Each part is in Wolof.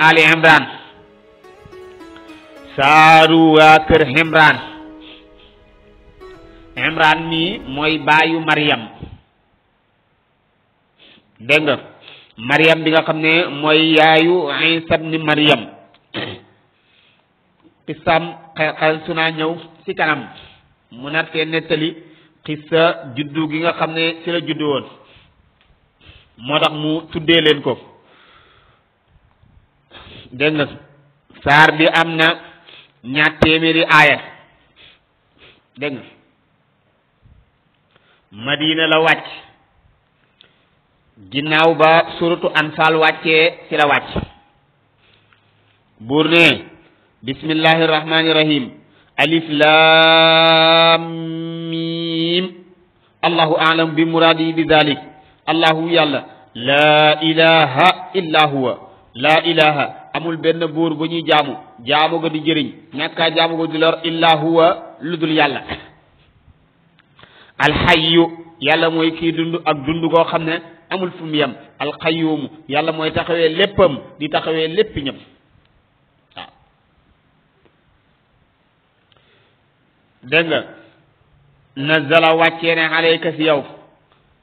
Ali Imran saaru waa kër Imran mi mooy baayu Maryam dégg nga Maryam bi nga xam ne mooy yaayu Isa ibn Maryam xisam xel su naa ñëw ci kanam mu nar fee nettali xissa juddu gi nga xam ne ci la juddu woon moo tax mu tuddee leen ko dégg nga saar bi am na 200 aaya dégg nga Madina la wàcc ginnaaw ba suratu Anfal wàccee ci la wàcc buur ne bismillahi rahmani rahim alif lam mim allahu a'lam bi muradi bi dalik allahu yàlla la ilaha illa huwa la ilaha amul benn buur bu ñuy jaamu ga di jëriñ ñàkkaa jaamu ga di lor illa huwa lu dul yàlla alxayyu yàlla mooy kii dund ak dund koo xam ne amul fu mu yem alqayyumu yàlla mooy taxawee léppam di taxawee lépp ñëpp waaw dégg nga nazala wàccee ne alayka si yow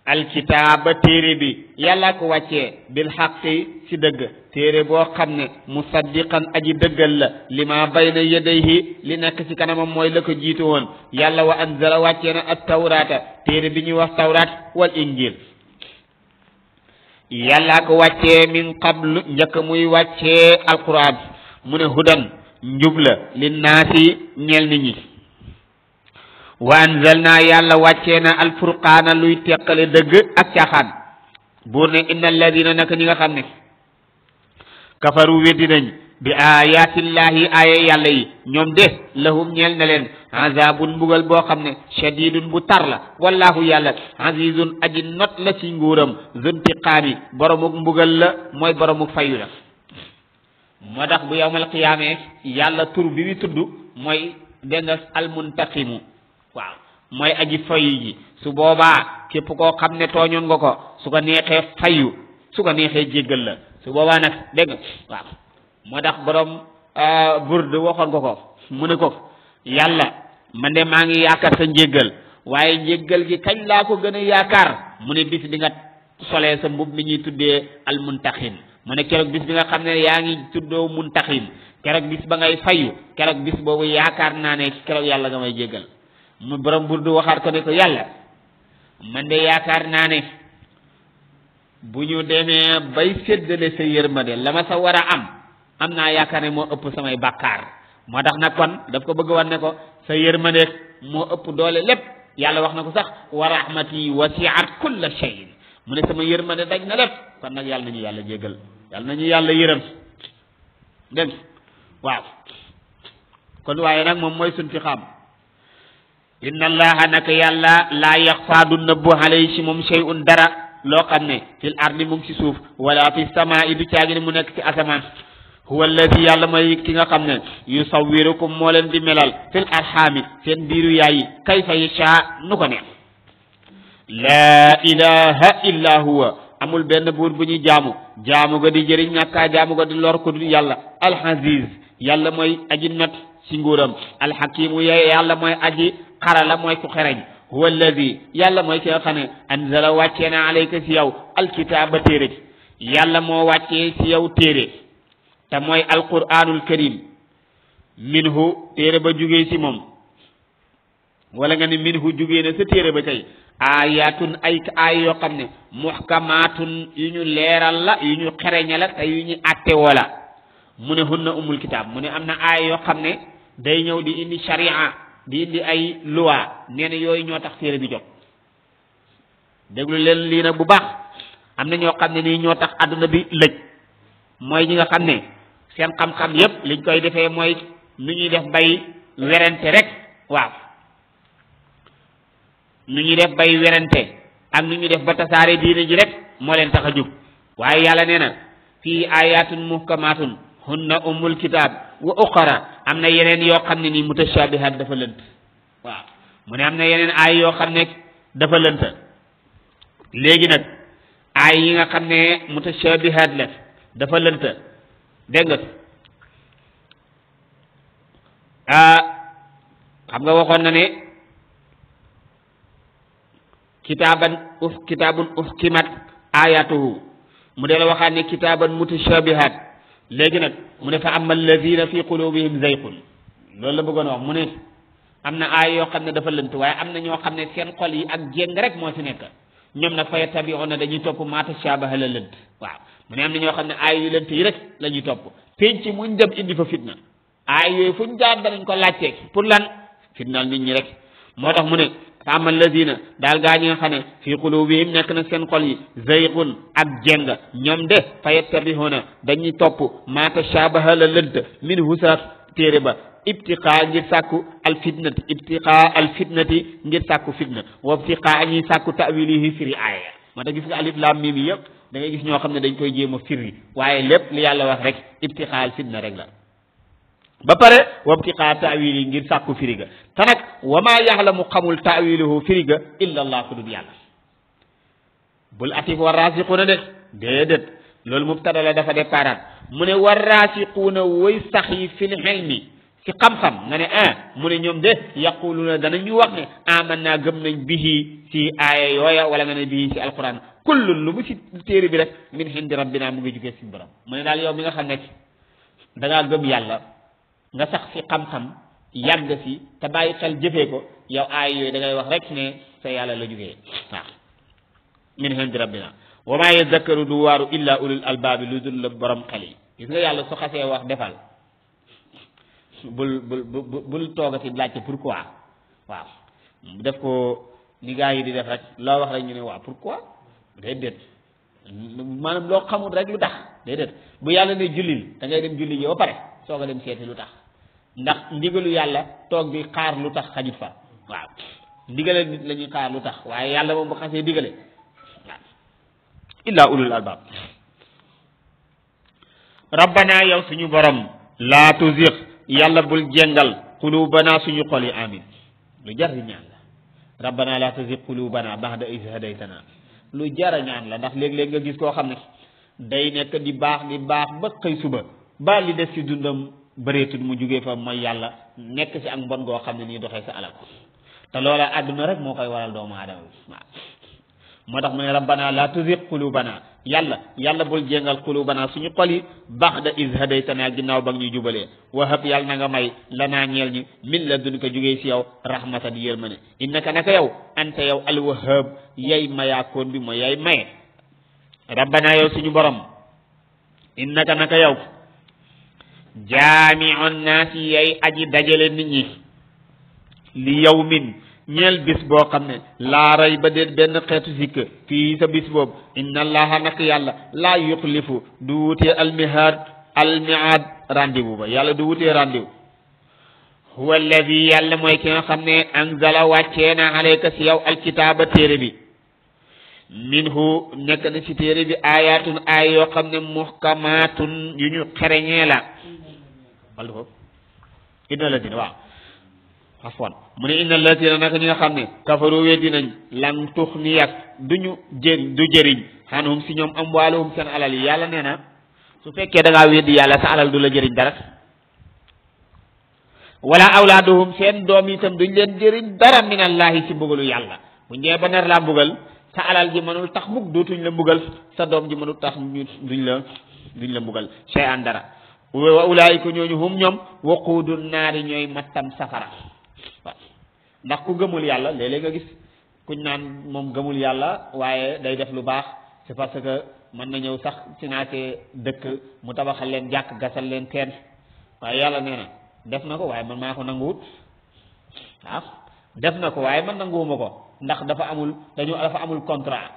alkitaaba téere bi yàlla ko wàccee bil xaqi ci dëgg téere boo xam ne musaddiqan aji dëggal la lima bayna yadayhi li nekk ci kanamam mooy la ko jiitu woon yàlla wa anzala wàccee na at tawrata téere bi ñuy wax tawrat wal injil yàlla ko wàccee min qablu njëkk muy wàccee alquran mu ne hudan njub la linnaasi ñeel nit ñi wa anzalna yàlla wàccee na alfurqaana luy teqale dëgg ak caaxaan buur ne inna alladina naka ñi nga xam ne kafaru weddi nañ bi ayatillahi aaya yàlla yi ñoom de lahum ñeel na leen azabun mbugal boo xam ne shadidun bu tar la wallahu yàlla azizun aji not la ci nguuram zuntiqaami boromuk mbugal la mooy boromuk fayu la moo tax bu yawmal qiyaamee yàlla tur bi wi tudd mooy dégg nga almuntaqimu waaw mooy aji fayu ji su boobaa képp koo xam ne tooñoon nga ko su ko neexee fayu su ko neexee jéggal la su boobaa nag dégg nga waaw moo tax borom Burd waxoon ko mu ne ko yàlla man de maa ngi yaakaar sa njéggal waaye njéggal gi kañ laa ko gën a yaakaar mu ne bis bi nga solee sa mbub mi ñuy tuddee al muntaxim mu ne keroog bis bi nga xam ne yaa ngi tuddoo muntaxim keroog bis ba ngay fayu keroog bis boobu yaakaar naa ne keroog yàlla nga may jéggal mu borom Burd waxaat ko ne ko yàlla man de yaakaar naa ne bu ñu demee bay séddale sa yërmande la ma sa war a am naa yaakaar ne moo ëpp samay bàkkaar moo tax nag kon daf ko bëgg wan ne ko sa yërmande moo ëpp doole lépp yàlla wax na ko sax wa rahmati wasi'at kulla shay'in mu ne sama yërmande daj na lépp kon nag yàlla nañu yàlla jéggal yàlla nañu yàlla yërëm dégg waaw kon waaye nag moom mooy sun fi xam inna allaha naka yàlla laa yaxfaa du nëbbu alayhi ci moom shay'un dara loo xam ne fil ardi mu ngi ci suuf wala fi samaa'i du caagi ne mu nekk ci asamaan huwa alladi yàlla mooy ki nga xam ne yusawwirukum moo leen di melal fil arxaami seen biiru yaayi kayfa yashaa nu ko neex laa ilaha illa huwa amul benn buur bu ñuy jaamu ga di jëriñ ñàkkaa jaamu ga di lor ko du yàlla alxaziz yàlla mooy aji not ci nguuram alxakimu yàlla mooy aji xarala mooy ku xereñ huwa alladi yàlla mooy ki nga xam ne anzala wàccee na alayka si yow alkitaaba téere yàlla moo wàccee si yow téere te mooy alquranul karim minhu téere ba jugee si moom wala nga ne minhu jugee na sa téere ba tey ayatun ay yoo xam ne muhkamatun yu ñu leeral la yu ñu xereñe la te yu ñu atte wala mu ne hunna umul kitaab mu ne am na ay yoo xam ne day ñëw di indi sharia di indi ay loi nee na yooyu ñoo tax téere bi jot déglu leen lii nag bu baax am na ñoo xam ne nii ñoo tax àdduna bi lëj mooy ñi nga xam ne seen xam-xam yépp liñ koy defee mooy nu ñuy def bay werante rek waaw nu ñuy def bay werante ak nu ñuy def ba tasaare diine ji rek moo leen tax a jug waaye yàlla nee na fii ayatun muhkamatun hunna ummul kitab wa ukhra am na yeneen yoo xam ne nii mutashabihat dafa lënt waaw mu ne am na yeneen ay yoo xam ne dafa lënt léegi nag ay yi nga xam ne mutashabihat la dafa lënt dégg nga xam nga waxoon na ne kitaabun uhkimat ayatuhu mu dee la waxaat ne kitaaban mutashabihat léegi nag mu ne fa amma alladina fi qulubihim zayqun loolu la bëggoon wax mu ne am na aay yoo xam ne dafa lënt waaye am na ñoo xam ne seen xol yi ak jéng rek moo si nekk ñoom nag fa yattabi'una dañuy topp ma tashabaha la lënt waaw mu ne am na ñoo xam ne aay yu lënt yi rek la ñuy topp penc muñ dem indi fa fitna aay yooyu fuñ jaar danañ ko laajte pour lan fitnaal nit ñi rek moo tax mu ne fa amma alladina daal gaa ñi nga xam ne fii qulubihim nekk na seen xol yi zayqun ak jéng ñoom de fa yattabi'una dañuy topp ma tashabaha la lënt min husaat téere ba ibtiqaa ngir sàkku alfitnati ngir sàkku fitna wa ibtiqaa ñuy sàkku ta'wilihi firi aaya moo tax gis nga alif laam miim yëpp da ngay gis ñoo xam ne dañ koy jéem a firi waaye lépp li yàlla wax rek ibtiqaa alfitna rek la ba pare wa ibtiqaa ta'wilihi ngir sàkku firi ga te nag wa maa yaxlamu xamul ta'wiluhu firi ga illa allah ku dul yàlla bul atif wa raasiquuna de déedéet loolu mubtada la dafa déparaat mu ne wa raasiquuna way sax yi fil ilmi ci xam-xam nga ne mu ne ñoom de yaquluna danañu wax ne amanna gëm nañ bihi ci aaya yooya wala nga ne bihi ci alquran kullun lu mu ci téere bi rek min hindi rabbina mu ngi jógee ci borom mu ne daal yow mi nga xam ne da ngaa gëm yàlla nga sax ci xam-xam yàgg ci te bàyyi xel jëfee ko yow aaya yooyu da ngay wax rek ne sa yàlla la jógee waaw min hindi rabbina wa ma yadakkaru du waaru illa ulul albaabi lu dul la borom xel yi gis nga yàlla su xasee wax defal bul toogati laajte pourquoi waaw def ko ni gaa yi di def rek loo wax rek ñu ne waaw pourquoi déedéet maanaam loo xamul rek lu tax déedéet bu yàlla ne jullil da ngay dem julli ji ba pare soog a dem seeti lu tax ndax ndigalu yàlla toog di xaar lu tax xajut fa waaw ndigale nit la ñuy xaar lu tax waaye yàlla moom bu xasee digale waaw illa ulul albab rabbana yow suñu borom laa tuzigh yàlla bul jengal qulubana suñu xol yi amin lu jar di ñaan la rabbana laa tuzigh qulubana ba'da iz hadaytana lu jar a ñaan la ndax léeg-léeg nga gis koo xam ne day nekk di baax ba xëy suba ba li des ci dundam bëreetul mu jugee fa mooy yàlla nekk ci ak mbon goo xam ne nii doxee sa alal te loola àdduna rek moo koy waral doomu aadama bi waaw moo tax mu ne rabbana la tuzigh qulubana yàlla bul jéngal qulubana suñu xol yi ba'da iz hadaytana ginnaaw ba ñu jubalee wahab yàlla na nga may lanaa ñeel ñi min ladunka jugee ci yow rahmatan yërmane innaka naka yow anta yow alwahhab yay mayaakoon bi mooy yay maye rabbana yow suñu borom innaka naka yow jaami'un naasi yay aji dajale nit ñi li yawmin ñeel bis boo xam ne laa ray ba déet benn xeetu sikk fii sa bis boobu inna allaha nak yàlla laa yuxlifu du wutee almihaad rendez-vous ba yàlla du wutee rendez-vous huwa alladi yàlla mooy ki nga xam ne anzala wàccee na alayka si yow alkitaaba téere bi minhu nekk na si téere bi ayatun ay yoo xam ne muhkamatun yu ñu xereñee la wala foofu inna alladina waaw afwan mu ne inna alladina naka ñi nga xam ne kafaru weddi nañ lan tuxniyat du jëriñ xanhum si ñoom amwaaluhum seen alal yi yàlla nee na su fekkee da ngaa weddi yàlla sa alal du la jëriñ dara wala awlaaduhum seen doom itam duñ leen jëriñ dara min allahi si mbugalu yàlla bu ñëwee ba nar laa mbugal sa alal ji mënul tax mukk dootuñ la mbugal sa doom ji mënul tax duñ la mbugal shay an dara wa ulaayika ñooñu hum ñoom waquudu naari ñooy mattam safara waaw ndax ku gëmul yàlla léeg-léeg nga gis kuñ naan moom gëmul yàlla waaye day def lu baax c'est parce que mën na ñëw sax financé dëkk mu tabaxal leen jàkk gasal leen teen waaye yàlla nee na def na ko waaye man maa ko nanguwut waaw def na ko waaye man nanguwuma ko ndax dafa amul contrat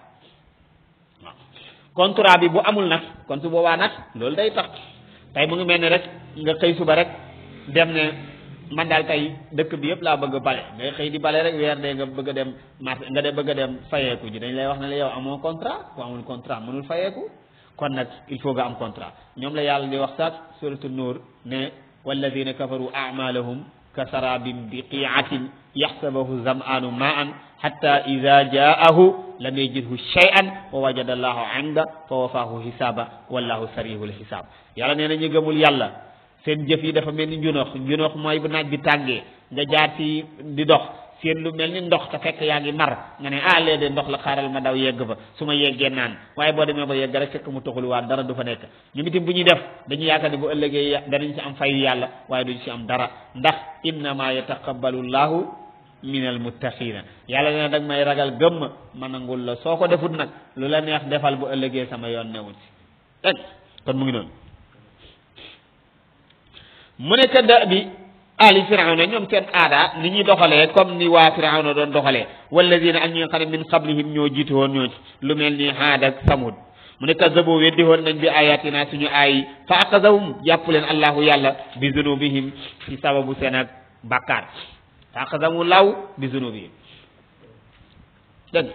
waaw contrat bi bu amul nag kon su boobaa nag loolu day tax tey mu ngi mel ni rek nga xëy suba rek dem ne man daal tey dëkk bi yëpp laa bëgg a bale ngay xëy di bale rek weer dee nga bëgg a dem marché nga de bëgg a dem fayeeku ji dañ lay wax ne la yow amoo contrat ku amul contrat mënul fayeeku kon nag il faut nga am contrat ñoom la yàlla di wax sax suratu Nuur ne walladina kafaru a'malahum kasarabin biqiatin yaxsabahu zam'anu ma'an hatta ida jaahu lam yajidhu shay'an wa wajada allahu inda fa wafahu hisaba wallahu sarihul hisab yàlla nee na ñu gëmul yàlla seen jëf yi dafa mel ni njunox mooy bu naaj bi tàngee nga jaar ci di dox seen lu mel ni ndox te fekk yaa ngi mar nga ne lee de ndox la xaaral ma daw yegg fa su ma yeggee naan waaye boo demee ba yegg rek fekk mu toxul waa dara du fa nekk ñu itam bu ñuy def dañuy yaakaar ne bu ëllëgee danañ ci am fayu yàlla waaye duñ ci am dara ndax innama yataqabbalu llahu minal muttaqina yàlla nee na dag may ragal gëmm ma nangul la soo ko defut nag lu la neex defal bu ëllëgee sama yoon newul ci dégg kon mu ngi noonu mu ne ka da bi ali firawna ñoom seen aada ni ñuy doxalee comme ni waa firawna doon doxalee walladina ak ñi nga xam ne min qablihim ñoo jiitu woon ñoo lu mel ni Haad ak Samud mu ne kazzabu weddi woon nañ bi ayatina suñu aay fa aqazahum jàpp leen allahu yàlla bi zunubihim ci sababu seen ak bàkkaar fa aqazahum law bi zunubihim dégg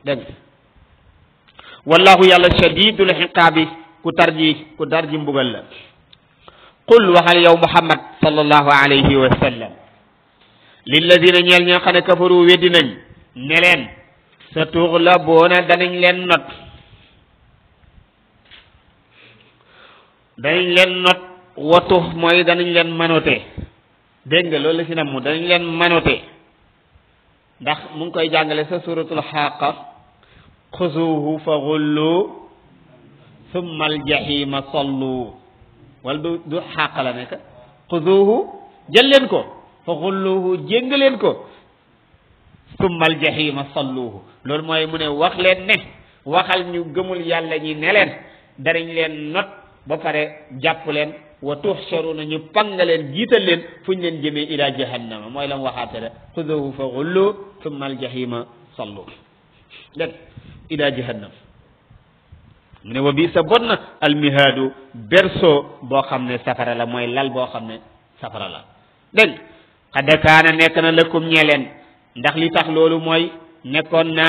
dégg wallahu yàlla shadidul xiqaabi ku tarji mbugal la qul waxal yow muhammad sallallahu alayhi wa sallam lilladina ñeel ñi nga xam ne kafaru weddi nañ ne leen sa tuxlaboona danañ leen not watu mooy danañ leen manote dégg nga loolu la si nam mu danañ leen manote ndax mu ngi koy jàngale sa suratul xaaqa xuzuhu fa xullu summa aljahima sallu wala du xaaqa la nekk xuzuhu jël leen ko fa xulluhu jéng leen ko summa aljahima salluhu loolu mooy mu ne wax leen ne waxal ñu gëmul yàlla ñi ne leen danañ leen not ba pare jàpp leen wa tuhsharuna ñu panga leen jiital leen fu ñu leen jëmee ila jahannama mooy la mu waxaate la xuduhu fa xullu summa aljahima sallu dégg ila jahannam mu ne wa bi sa bon na almihaadu berceau boo xam ne safara la mooy lal boo xam ne safara la dégg xad kaana nekk na lakum ñeleen ndax li tax loolu mooy nekkoon na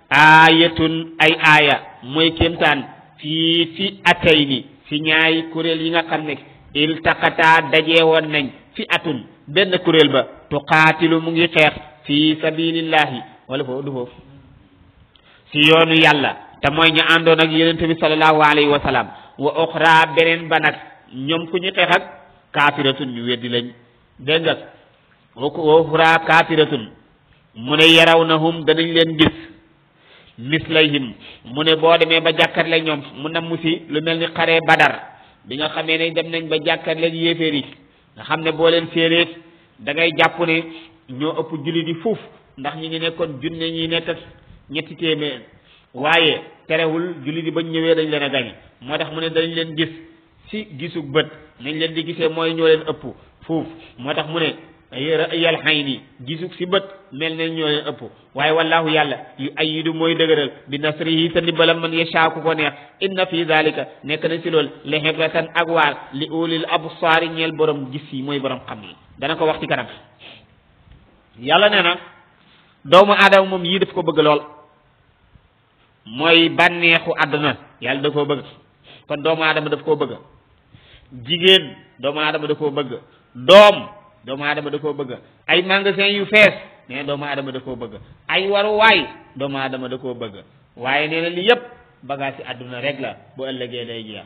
aayatun ay aaya mooy kéemtaan fi atayni fi ñaari kuréel yi nga xam ne iltaqataa dajee woon nañ fi atun benn kuréel ba tuqaatilu mu ngi xeex fi sabilillahi wala foofu du foofu si yoonu yàlla te mooy ñu àndoon ak yonent bi sallallahu alayhi wa sallam wa oxra beneen ba nag ñoom ku ñu xeex ak kaafiratun ñu weddi lañ dégg nga wa oxra kaafiratun mu ne yarawnahum danañ leen gis mislayhim mu ne boo demee ba jàkkarle ñoom mu namm si lu mel ni xare badar bi nga xamee ne dem nañ ba jàkkarle yéeféer yi nga xam ne boo leen séeréet da ngay jàpp ne ñoo ëpp julli di fuuf ndax ñi ngi nekkoon junne ñi nekk ñetti téeméer waaye terewul julli di bañ ñëwee dañ leen a gañe moo tax mu ne dañ leen gis si gisug bët nañ leen di gisee mooy ñoo leen ëpp fuuf moo tax mu ne yal xay ni gisug si bët mel ne ñoo leen ëpp waaye wallahu yàlla yu ayidu mooy dëgëral bi nasrihi sa ndimbalam man yashaa ku ko neex inna fi dalika nekk na si loolu li xibratan ak waar li ulil absaari ñeel borom gis yi mooy borom xam yi dana ko wax ci kanam yàlla nee na doomu aadama moom yii daf ko bëgg lool mooy bànneexu àdduna yàlla da koo bëgg kon doomu aadama daf koo bëgg jigéen doomu aadama da koo bëgg doomu aadama da koo bëgg ay magasin yu fees nee doomu aadama da koo bëgg ay waruwaay doomu aadama da koo bëgg waaye nee na li yëpp bagage ci àdduna rek la bu ëllëgee day jeex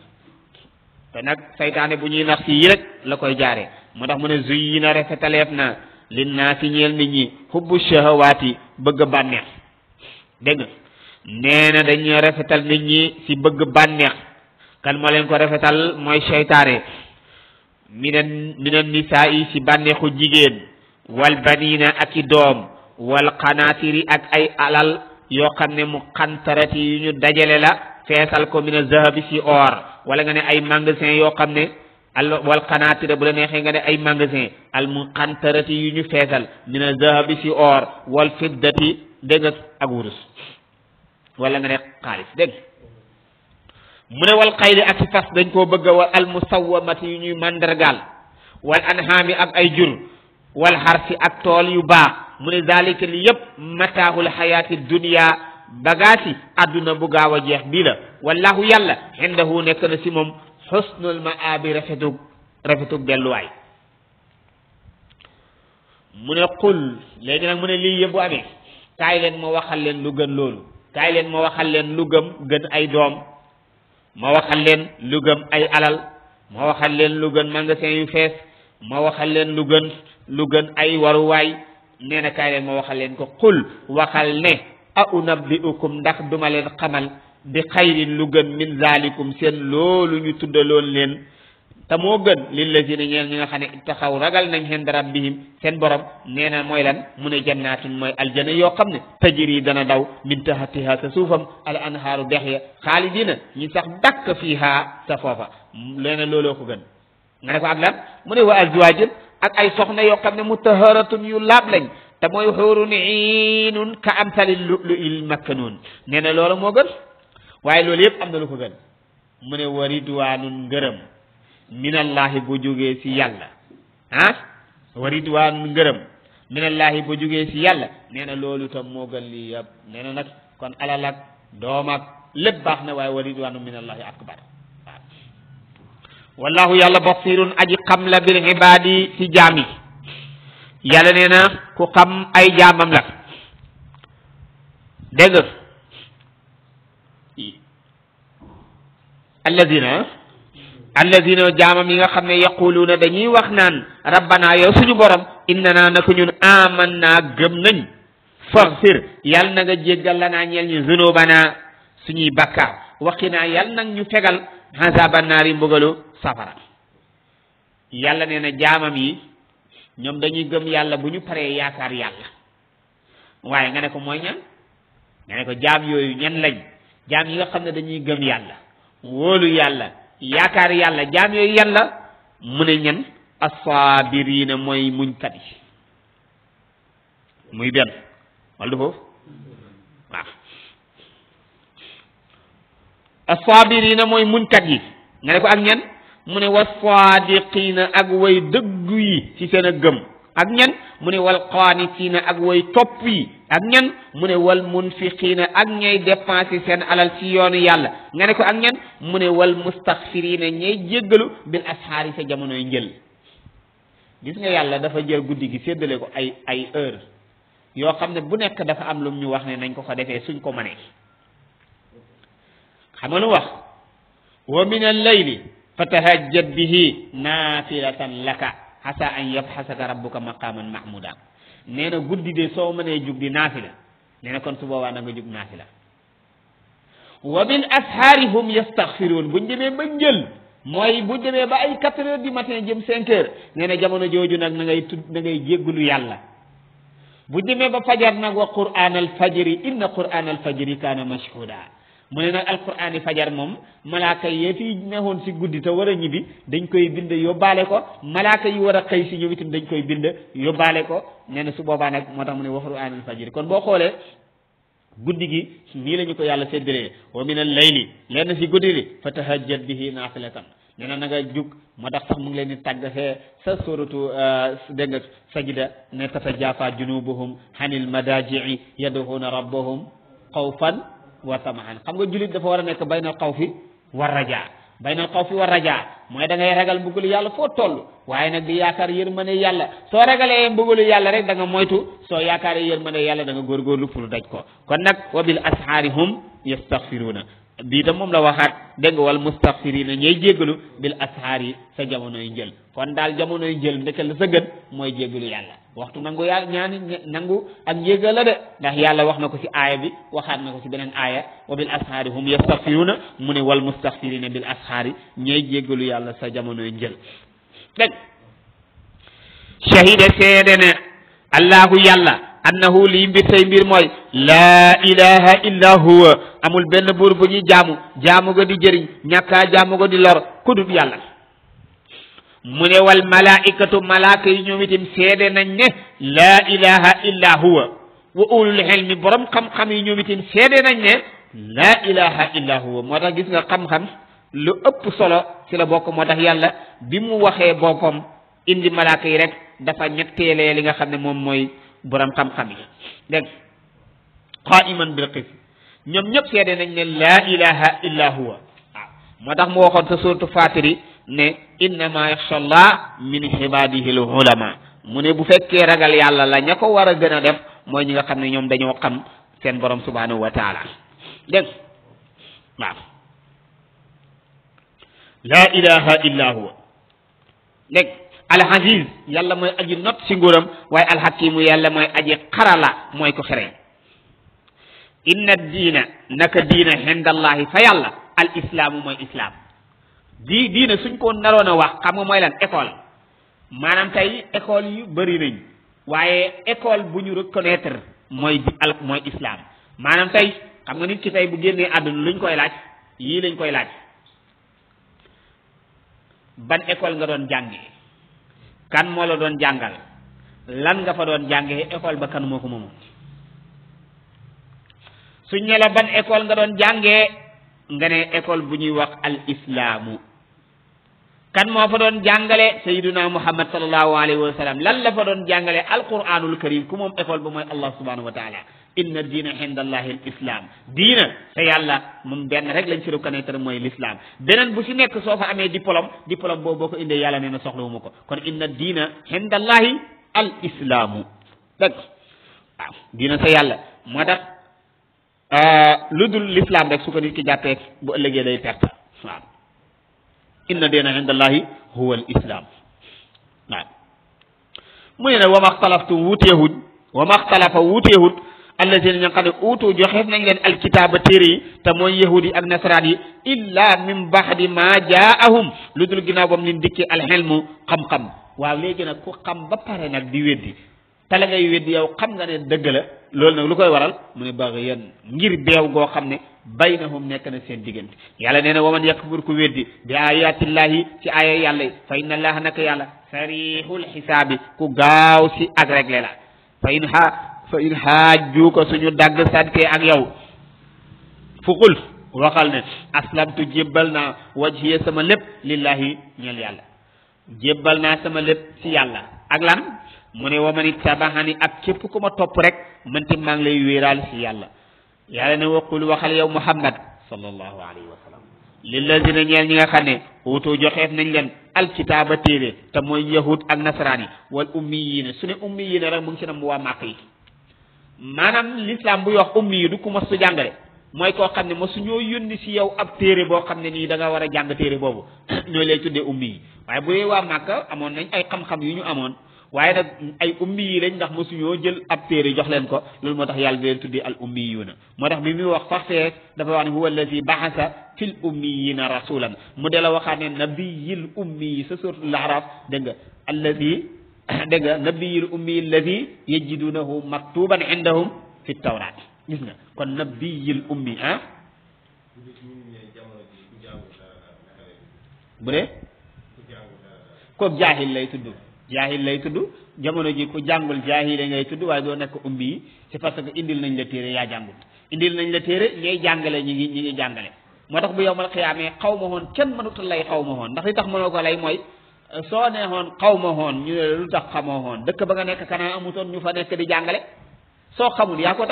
te nag saytaane bu ñuy nax si yi rek la koy jaaree moo tax mu ne zuyyina rafetaleef na linnaasi ñeel nit ñi hubbu shahawaati bëgg bànneex dégg nga nee na dañuy rafetal nit ñi si bëgg bànneex kan moo leen ko rafetal mooy seytaane minan nisaa yi si bànneexu jigéen wal banina ak i doom wal qanaatiri ak ay alal yoo xam ne mu xantarati yu ñu dajale la feesal ko mina zahabi si or wala nga ne ay magasin yoo xam ne wal qanaatira bu la neexee nga ne ay magasin al mu xantarati yu ñu feesal mina zahabi si or wal fiddati dégg nga ak wurus wala nga ne xaalis dégg mu ne wal xayli ak i fas dañ koo bëgg wal al musawamati yu ñuy mandargaal wal anhaami ak ay jur wal xarsi ak tool yu baax mu ne zalika li yëpp mataaxul xayaati dunia bagaasi adduna bu gaaw a jeex bii la wallahu yàlla indahu nekk na si moom xusnul maabi rafetug delluwaay mu ne qul léegi nag mu ne lii yëpp bu amee kaay leen ma waxal leen lu gën loolu kaay leen ma waxal leen lu gën ay doom ma waxal leen lu ay alal ma waxal leen lu gën magasin yu fees ma waxal leen lu gën ay waruwaay nee na kaay leen ma waxal leen ko qul waxal ne a unabbiukum ndax duma leen xamal bi xayrin lu gën min zalikum seen loolu ñu tuddaloon leen te moo gën lillazina ñeel ñi nga xam ne taxaw ragal nañ inda rabbihim seen borom nee na mooy lan mu ne jannaatun mooy aljana yoo xam ne tajri dana daw min tahtiha sa suufam al anhaaru dex ya xaalidina ñi sax dakk fiiha sa foofa leena looloo ko gën nga ne ko ak lan mu ne wa azwaajin ak ay soxna yoo xam ne mutaharatun yu laab lañ te mooy xuurun iinun ka amsali lu'lu'il maknuun nee na loolu moo gën waaye loolu yëpp am na lu ko gën mu ne wa ridwaanun ngërëm minallahi bu jógee si yàlla wa ridwaanun ngërëm minallahi bu jógee si yàlla nee na loolu tam moo gën lii yëpp nee na nag kon alal ak doom ak lépp baax na waaye wa ridwaanun minallahi akbar waaw wallahu yàlla basirun aji xam la bil ibaadi si jaam yi yàlla nee na ku xam ay jaamam la dégg nga alladina jaamam yi nga xam ne yaquluuna dañuy wax naan rabbana yow suñu borom innana naka ñun amanna gëm nañ faghfir yàlla na nga jéggal lanaa ñeel ñu zunubana suñuy bakkaar waqinaa yàlla nag ñu fegal azaban naari mbugalu safara yàlla nee na jaamam yi ñoom dañuy gëm yàlla bu ñu paree yaakaar yàlla waaye nga ne ko mooy ñan nga ne ko jaam yooyu ñan lañ jaam yi nga xam ne dañuy gëm yàlla wóolu yàlla yaakaar yàlla jaam yooyu yàlla mu ne ñan assaabiriina mooy muñkat yi muy benn wala du foofu waaw assaabiriina mooy muñkat yi nga ne ko ak ñan mu ne wassaadiqiina ak way dëggu yi ci seen a gëm ak ñan mu ne wal qaanitiina ak way topp yi ak ñan mu ne wal munfiqiina ak ñay dépenser seen alal ci yoonu yàlla nga ne ko ak ñan mu ne wal mustaxfiriina ñay jéggalu bil asxaari sa jamonoy njël gis nga yàlla dafa jël guddi gi séddale ko ay heure yoo xam ne bu nekk dafa am lu ñu wax ne nañ ko defee suñ ko mënee xam nga lu wax wa min al-layli fatahajjad bihi naafilatan laka asa an yabxasaka rabbuka maqaman mahmuda nee na guddi de soo mënee jug di naafila nee na kon su boobaa na nga jug naafila wa bil ashaari hum yastaghfiruun buñ demee ba njël mooy bu demee ba ay 4 heures du matin jëm 5 heures nee na jamono jooju nag na ngay jéggulu yàlla bu demee ba fajar nag wa qur'aan al fajri inna qur'aan al fajri kaana mashhuuda mu ne nag alqur'aan yi fajar moom malaaka yi fi neexoon si guddi te war a ñibbi dañ koy bind yóbbaale ko malaaka yi war a xëy si ñoom itam dañ koy bind yóbbaale ko nee na su boobaa nag moo tax mu ne wa qur'aan al fajri kon boo xoolee guddi gi nii la ñu ko yàlla séddalee wa min al layli lenn si guddi li fa tahajjad bihi naafilatan nee na nga jug moo tax sax mu ngi leen di tàggatee sa suratu dégg nga sajda ne tatajaafaa junubuhum hanil madaaji'i yad'uuna rabbahum xawfan wa tamaan xam nga jullit dafa war a nekk baynal xawfi war rajaa baynal xawfi war rajaa mooy da ngay ragal mbugalu yàlla foo toll waaye nag di yaakaar yërmande yàlla soo ragalee mbugalu yàlla rek da nga moytu soo yaakaaree yërmande yàlla da nga góorgóorlu pour daj ko kon nag wa bil ashaari hum yastaghfiruuna bii tam moom la waxaat dégg nga wal mustaghfirina ñay jéggalu bil ashaar yi sa jamonoy njël kon daal jamonoy njël ndeke la sa gën mooy jéggalu yàlla waxtu nangu yàlla ñaani nangu ak njéggal la de ndax yàlla wax na ko ci aaya bi waxaat na ko ci beneen aaya wa bil ashaari hum yastaghfiruna mu ne wal mustaghfirina bil ashaari ñay jéggalu yàlla sa jamonoy njël dégg shahida seede ne allahu yàlla annahu lii mbir say mbir mooy laa ilaha illa huwa amul benn buur bu ñuy jaamu ga di jëriñ ñàkkaa jaamu ga di lor kudut yàlla mu ne wal malaikatu malaaka yi ñoom itam seede nañ ne laa ilaha illa huwa wa ulul ilmi borom xam-xam yi ñoom itam seede nañ ne laa ilaha illa huwa moo tax gis nga xam-xam lu ëpp solo ci la bokk moo tax yàlla bi mu waxee boppam indi malaaka yi rek dafa ñetteelee li nga xam ne moom mooy borom xam-xam yi dégg qaiman bil qist ñoom ñëpp seede nañ ne laa ilaha illa huwa waaw moo tax mu waxoon sa suratu fatiri ne innama yaxsha allah min ibadihi al ulama mu ne bu fekkee ragal yàlla la ña ko war a gën a def mooy ñi nga xam ne ñoom dañoo xam seen borom subhanahu wa taala dégg waaw laa ilaha illa huwa dégg alhaziz yàlla mooy aji not si nguuram waaye alhakimu yàlla mooy aji xarala mooy ko xereñ inna diina naka diina hindallahi fa yàlla al islaamu mooy islam diina suñ ko naroon a wax xam nga mooy lan école maanaam tey école yu bëri nañ waaye école bu ñu reconnaître mooy mooy islam maanaam tey xam nga nit ki tey bu génnee àdduna luñ koy laaj yii lañ koy laaj ban école nga doon jàngee kan moo la doon jàngal lan nga fa doon jàngee école ba kan moo ko moomoon suñ ne la ban école nga doon jàngee nga ne école bu ñuy wax al islaamu kan moo fa doon jàngale sayyiduna muhammad sallallahu alayhi wa sallam lan la fa doon jàngale alquranul karim ku moom école ba mooy allah subhanahu wa taala inna diina hindallahi al islam diina te yàlla moom benn rek lañ ci reconnaître mooy l'islam beneen bu si nekk soo fa amee diplôme boobu boo ko indee yàlla nee na soxla wu ma ko kon inna diina hindallahi al islaamu dëgg waaw diina sa yàlla moo tax lu dul l'islam rek su ko nit ki jàppee bu ëllëgee day perte waaw inna diina hindallahi huwa al islam waaw mu ne nag wa maxtalaftum wuuteewuñ wa maxtalafa wuuteewut allazina ña xam ne uutu joxeef nañ leen alkitaaba téere yi te mooy yahudi ak nasaraan yi illa min baxdi ma jaahum lu dul ginnaaw bam leen dikkee alxelmu xam-xam waaw léegi nag ku xam ba pare nag di weddi te la ngay weddi yow xam nga ne dëgg la loolu nag lu koy waral mu ne baax yéen ngir beew goo xam ne baynahum nekk na seen diggante yàlla nee na waman yakfur ku weddi bi ayatillahi ci aaya yàlla yi fa inna allaha naka yàlla sarihul xisaabi ku gaaw si ak réglé la fa in haajjuuka suñu dagg sante ak yow fuqul waxal ne aslamtu jébbal naa wajhiya sama lépp lillahi ñeel yàlla jébbal naa sama lépp ci yàlla ak lan mu ne wa man ittaba'ani ak képp ku ma topp rek man ti maa ngi lay wéeraal ci yàlla yàlla ne waqul waxal yow muhammad sallallahu alayhi wa sallam lillazina ñeel ñi nga xam ne utu joxeef nañ leen alkitaaba téere te mooy yahud ak nasaraan yi wal ummiyiina su ne ummiyiina rek mu ngi ci nam waa màkk yi maanaam l'islam buy wax ummi yi du ku mos su jàngale mooy koo xam ne mosu ñoo yónni si yow ab téere boo xam ne nii da nga war a jàng téere boobu ñooy lay tuddee ummi yi waaye bu dee waa màkka amoon nañ ay xam-xam yu ñu amoon waaye nag ay ummi yi lañ ndax mosu ñoo jël ab téere jox leen ko loolu moo tax yàlla di leen tuddee al ummiyuuna moo tax bi muy wax faxfee dafa wax ne huwa allazi baxasa fil ummiyina rasulan mu de la waxaat ne nabiyil ummi yi sa suratul araf dégg nga allazi dégg nga nabiyil ummi allazi yajidunahu maktuban indahum fi tawrat gis nga kon nabiyil ummi ah bu dee kooku jaahil lay tudd jamono ji ku jàngul jaahile ngay tudd waaye doo nekk ummi yi c'est parce que indil nañ la téere yaa jàngul indil nañ la téere ñay jàngale ñi ngi jàngale moo tax bu yowmal xiyaamee xaw ma woon kenn mënuta lay xaw ma woon ndax li tax mënoo ko lay mooy soo neexoon xaw ma woon ñu ne lu tax xamoo woon dëkk ba nga nekk kanaa amutoon ñu fa nekk di jàngale soo xamul yaa ko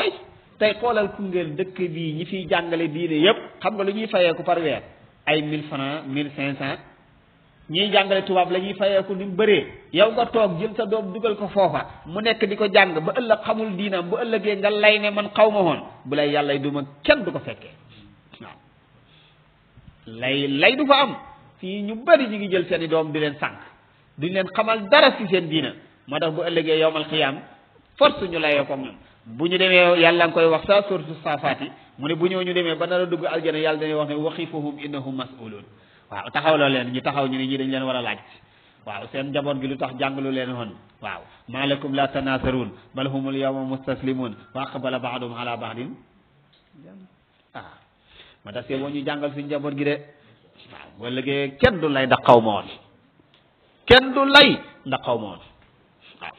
tey xoolal Koungheul dëkk bii ñi fiy jàngale diine yépp xam nga lu ñuy fayeeku par weer ay 1000 francs 1500 ñiy jàngale tubaab la ñuy fayeeku ni mu bëree yow nga toog jël sa doom dugal ko foofa mu nekk di ko jàng ba ëllëg xamul diinam bu ëllëgee nga lay ne man xaw ma woon bu lay yàlla duma kenn du ko fekkee waaw lay du fa am fii ñu bari ñu ngi jël seeni doom di leen sànq duñ leen xamal dara ci seen diina moo tax bu ëllëgee yowmal xiyaam force ñu layee ko ñoom bu ñu demee yàlla nga koy wax sa suratu saafaat yi mu ne bu ñëw ñu demee ba nar a dugg aljana yàlla dañuy wax ne waqifuhum innahum mas'ulun waaw taxawloo leen ñu taxaw ñu ne ñii dañ leen war a laaj waaw seen njaboot gi lu tax jàngalu leen woon waaw maa lakum la tanaasaruun bal humul yawma mustaslimuun wa aqbala ba'duhum ala ba'din ma tax boo ñu jàngal suñu njaboot gi de waaw boo léegi kenn du lay ndax xaw ma woon kenn du lay ndax xaw ma woon waaw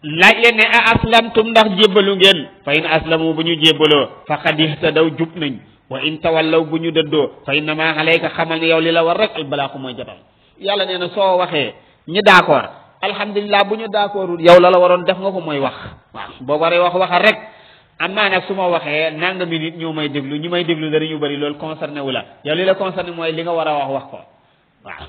laaj leen ne a aslamtum ndax jébbalu ngeen fa in aslamu bu ñu jébbaloo faqad ihtadaw jub nañ wa in tawallaw bu ñu dëddoo fa innama alayka xamal ne yow li la war rek albalaaku mooy jotal yàlla nee na soo waxee ñi d'accord alhamdulilah bu ñu d'accordul yow la waroon def nga ko mooy wax waaw boo waree waxal rek amaa nag su ma waxee nangami nit ñoo may déglu ñi may déglu danañu bëri loolu concerné wu la yow li la concerné mooy li nga war a wax ko waaw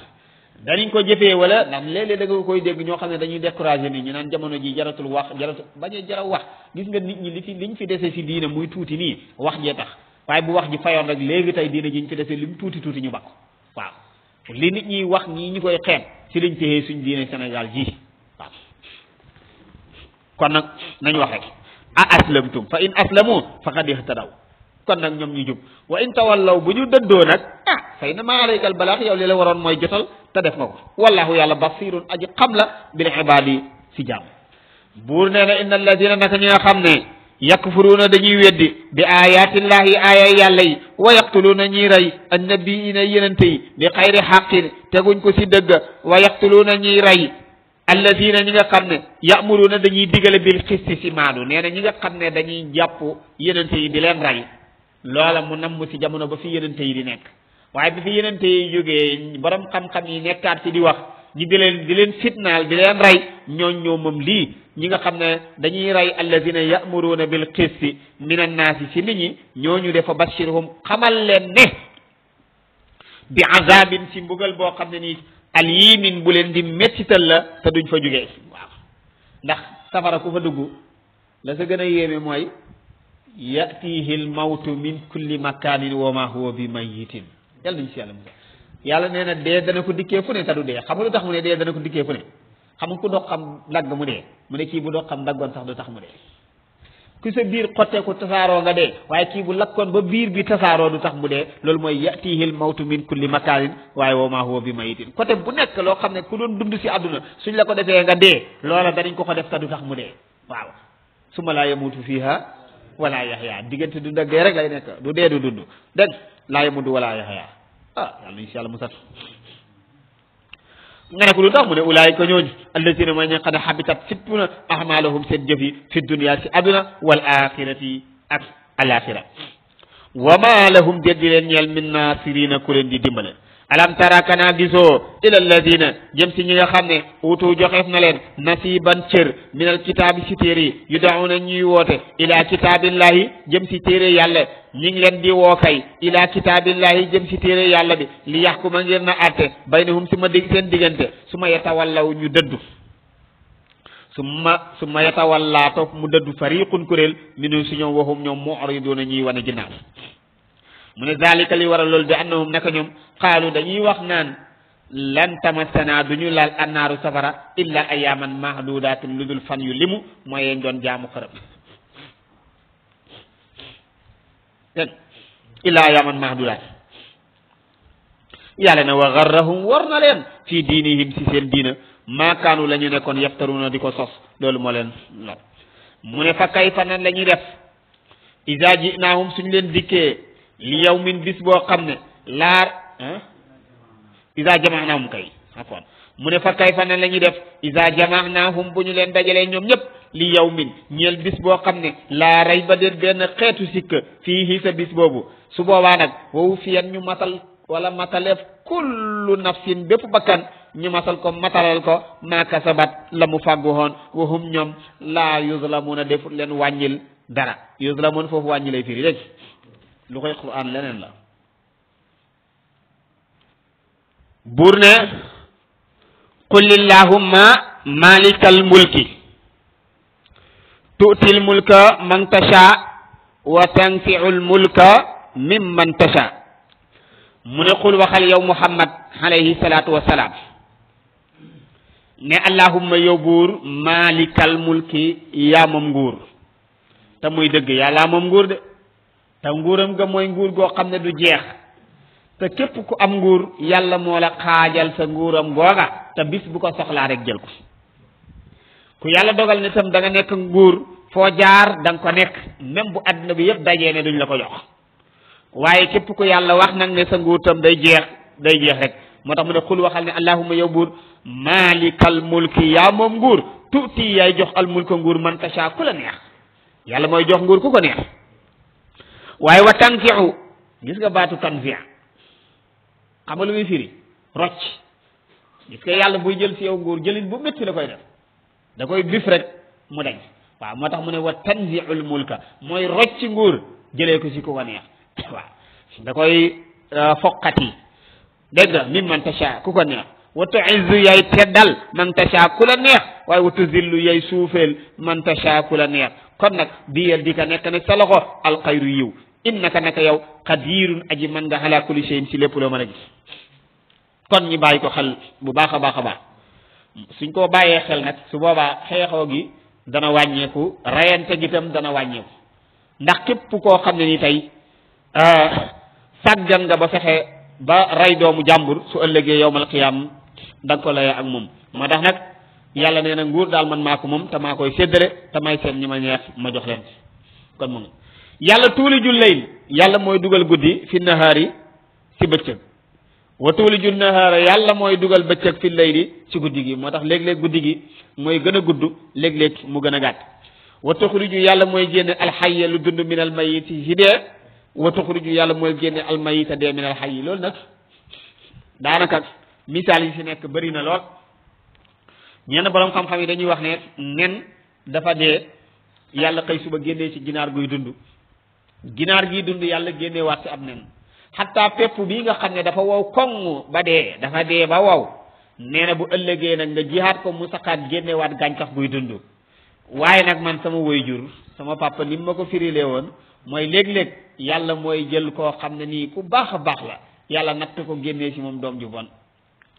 danañ ko jëfee wala ndax léeg-léeg da nga koy dégg ñoo xam ne dañuy découragé nit ñi naan jamono ji jaratul wax jaratul bañ a jara wax gis nga nit ñi liñ fi dese si diine muy tuuti nii wax jee tax waaye bu wax ji fayoon rek léegi tey diine ji ñu fi dese li mu tuuti tuuti ñu bakk waaw li nit ñi wax ñii ñu koy xeeb si lañ téye suñ diine Sénégal ji waaw kon nag nañ wax rek a aslamtum fa in aslamu faqad ihtadaw kon nag ñoom ñu jub wa in tawallaw bu ñu dëddoo nag fa innamaa alaykal balaax yow li la waroon mooy jotal te def nga ko wallahu yàlla basirun aji xam la bil ibaadi si jàmm buur nee na inna alladina naka ñi nga xam ne yakfuruuna dañuy weddi bi ayatillahi aaya yàlla yi wa yaqtuluuna ñiy rey annabiina yenente yi bi xayri xaqin teguñ ko si dëgg wa yaqtuluuna ñiy rey alladina ñi nga xam ne yamuruuna dañuy digale bil xisti si maanu nee na ñi nga xam ne dañuy jàpp yenente yi di leen rey loola mu namm si jamono ba fi yenente yi di nekk waaye bi fi yenente yi jógee borom xam-xam yi nekkaat ci di wax ñi di leen fitnaal di leen rey ñoo moom lii ñi nga xam ne dañuy rey alladina yamuruuna bil qisti min annaasi si nit ñi ñooñu defa bashirhum xamal leen ne bi azabin si mbugal boo xam ne nii alimin bu leen di mettital la te duñ fa jógee waaw ndax safara ku fa dugg la sa gën a yéeme mooy yatihi l mawtu min kulli makanin wa ma huwa bi mayitin yàlla nañ si yàlla musa yàlla nee na dee dana ko dikkee fu ne te du dee xam nga lu tax mu ne dee dana ko dikkee fu ne xam nga ku dox xam dagg mu dee mu ne kii bu dox xam daggoon sax du tax mu dee ku sa biir xotteeku tasaaroo nga dee waaye kii bu lakkoon ba biir bi tasaaroo du tax mu dee loolu mooy yatihil mawtu min kulli makanin waaye wa ma huwa bi mayitin côté bu nekk loo xam ne ku doon dund si àdduna suñ la ko defee nga dee loola danañ ko def te du tax mu dee waaw summa laa yamutu fiha wala yaxya diggante du dee rek lay nekk du dee du dund dégg laa yamutu wala yaxya yàlla nañ si yàlla musal nga ne ko lu tax mu ne ulaayika ñooñu allazina mooy ñi nga xam ne habitat sipp na ahmalahum seen jëf yi fi dunia si aduna wal axirati ak alaxira wa ma lahum déet di leen ñeel min nasirina ku leen di dimbale alam tara kana gisoo ila alladina jëm si ñi nga xam ne utu joxeef na leen nasiban cër min al kitaabi si téere yi yu dauna ñuy woote ila kitaabillahi jëm si téere yàlla ñi ngi leen di woo kay ila kitaabillahi jëm si téere yàlla bi li yaxkuma ngir na atte baynahum su ma dig seen diggante su ma yatawallaw ñu dëddu su ma yatawalla topp mu dëddu fariqun kuréel minum si ñoom waxum ñoom mu'riduna ñuy wane ginnaaw mu ne zalika li waral loolu bi annahum naka ñoom qaalu dañuy wax naan lan tamassana duñu laal annaaru safara illa ayaman mahdudatin lu dul fan yu limu mooy yeen doon jaamu xërëm dégg illa ayaman mahdudat yàlla ne wa garrahum war na leen fii diinihim si seen diina maakaanu la ñu nekkoon yaftaruna di ko sos loolu moo leen lor mu ne fa kayfa nan la ñuy def iza jinahum suñ leen dikkee li yawmin bis boo xam ne laar iza jamaanahum kay afwan mu ne fa kayfa nan la ñuy def iza jamaanahum bu ñu leen dajalee ñoom ñëpp li yawmin ñeel bis boo xam ne laa rey ba déet benn xeetu sikk fii sa bis boobu su boobaa nag wowu fiyan ñu matal wala mataleef kullu nafsin bépp bakkan ñu matal ko matalal ko maa kasabat la mu fàggu woon wahum ñoom laa yuzlamuna defut leen wàññil dara yuzlamun foofu wàññi lay firi dégg lu koy Qur'an leneen la buur ne qul illahumma malikal mulki tu'til mulka man tasha wa tanfi'ul mulka mimman tasha mu ne qul waxal yow Muhammad alayhi salaatu wa salaam ne allahumma yow buur malikal mulki yaa moom nguur te muy dëgg yàlla moom nguur de te nguuram nga mooy nguur goo xam ne du jeex te képp ku am nguur yàlla moo la xaajal sa nguuram googa te bis bu ko soxlaa rek jël ko ku yàlla dogal ne tam da nga nekk nguur foo jaar da nga ko nekk même bu àdduna bi yëpp dajee ne duñ la ko jox waaye képp ku yàlla wax nag ne sa nguur tam day jeex rek moo tax mu ne xul waxal ne allahumma yow buur malikal mulki yaa moom nguur tuuti yaay jox al mulka nguur man tasha ku la neex yàlla mooy jox nguur ku ko neex waaye wa tanfi'u gis nga baatu tanfi' xam nga lu muy firi rocc gis nga yàlla buy jël si yow nguur jëlin bu métti la koy def da koy bif rek mu dañ waaw moo tax mu ne wa tanziul mulka mooy rocc nguur jëlee ko ci ku ko neex waaw da koy foqati dégg nga min man tasha ku ko neex wa tuizzu yay teddal man tasha ku la neex waaye wa tuzillu yay suufeel man tasha ku la neex kon nag biyal di ka nekk nag sa loxo alxayru yiw innaka naka yow qadirun aji man nga ala kulli shay'in ci lépp loo mën a gis kon ñi bàyyi ko xel bu baax a baax a baax suñ ko bàyyee xel nag su boobaa xeexoo gi dana wàññeeku rayante gi tam dana wàññeeku ndax képp koo xam ne ni tey sàggan nga ba fexe ba rey doomu jàmbur su ëllëgee yowmal qiyaam da nga ko layee ak moom moo tax nag yàlla nee na nguur daal man maa ko moom te maa koy séddale te may seen ñi ma ñeex ma jox leen kon moom yàlla tuulijul layl yàlla mooy dugal guddi fi nahaari ci bëccëg wa tuulijul nahaara yàlla mooy dugal bëccëg fi layli ci guddi gi moo tax léeg-léeg guddi gi mooy gën a gudd léeg-léeg mu gën a gàtt wa tuxriju yàlla mooy génne alxayya lu dund min almayiti ci dee wa tuxriju yàlla mooy génne almayita dee min alxayyi loolu nag daanaka misaal yi ci nekk bëri na lool ñenn borom xam-xam yi dañuy wax ne nen dafa dee yàlla xëy suba génnee ci ginaar guy dund ginaar giy dund yàlla génnee waat ci ab nen xataa pepp bii nga xam ne dafa wow koŋ ba dee dafa dee ba wow nee na bu ëllëgee nag nga jihaat ko mu saqaat génne waat gàncax guy dund waaye nag man sama waajur sama papa ni ma ko firilee woon mooy léeg-léeg yàlla mooy jël koo xam ne nii ku baax a baax la yàlla natt ko génnee ci moom doom ju bon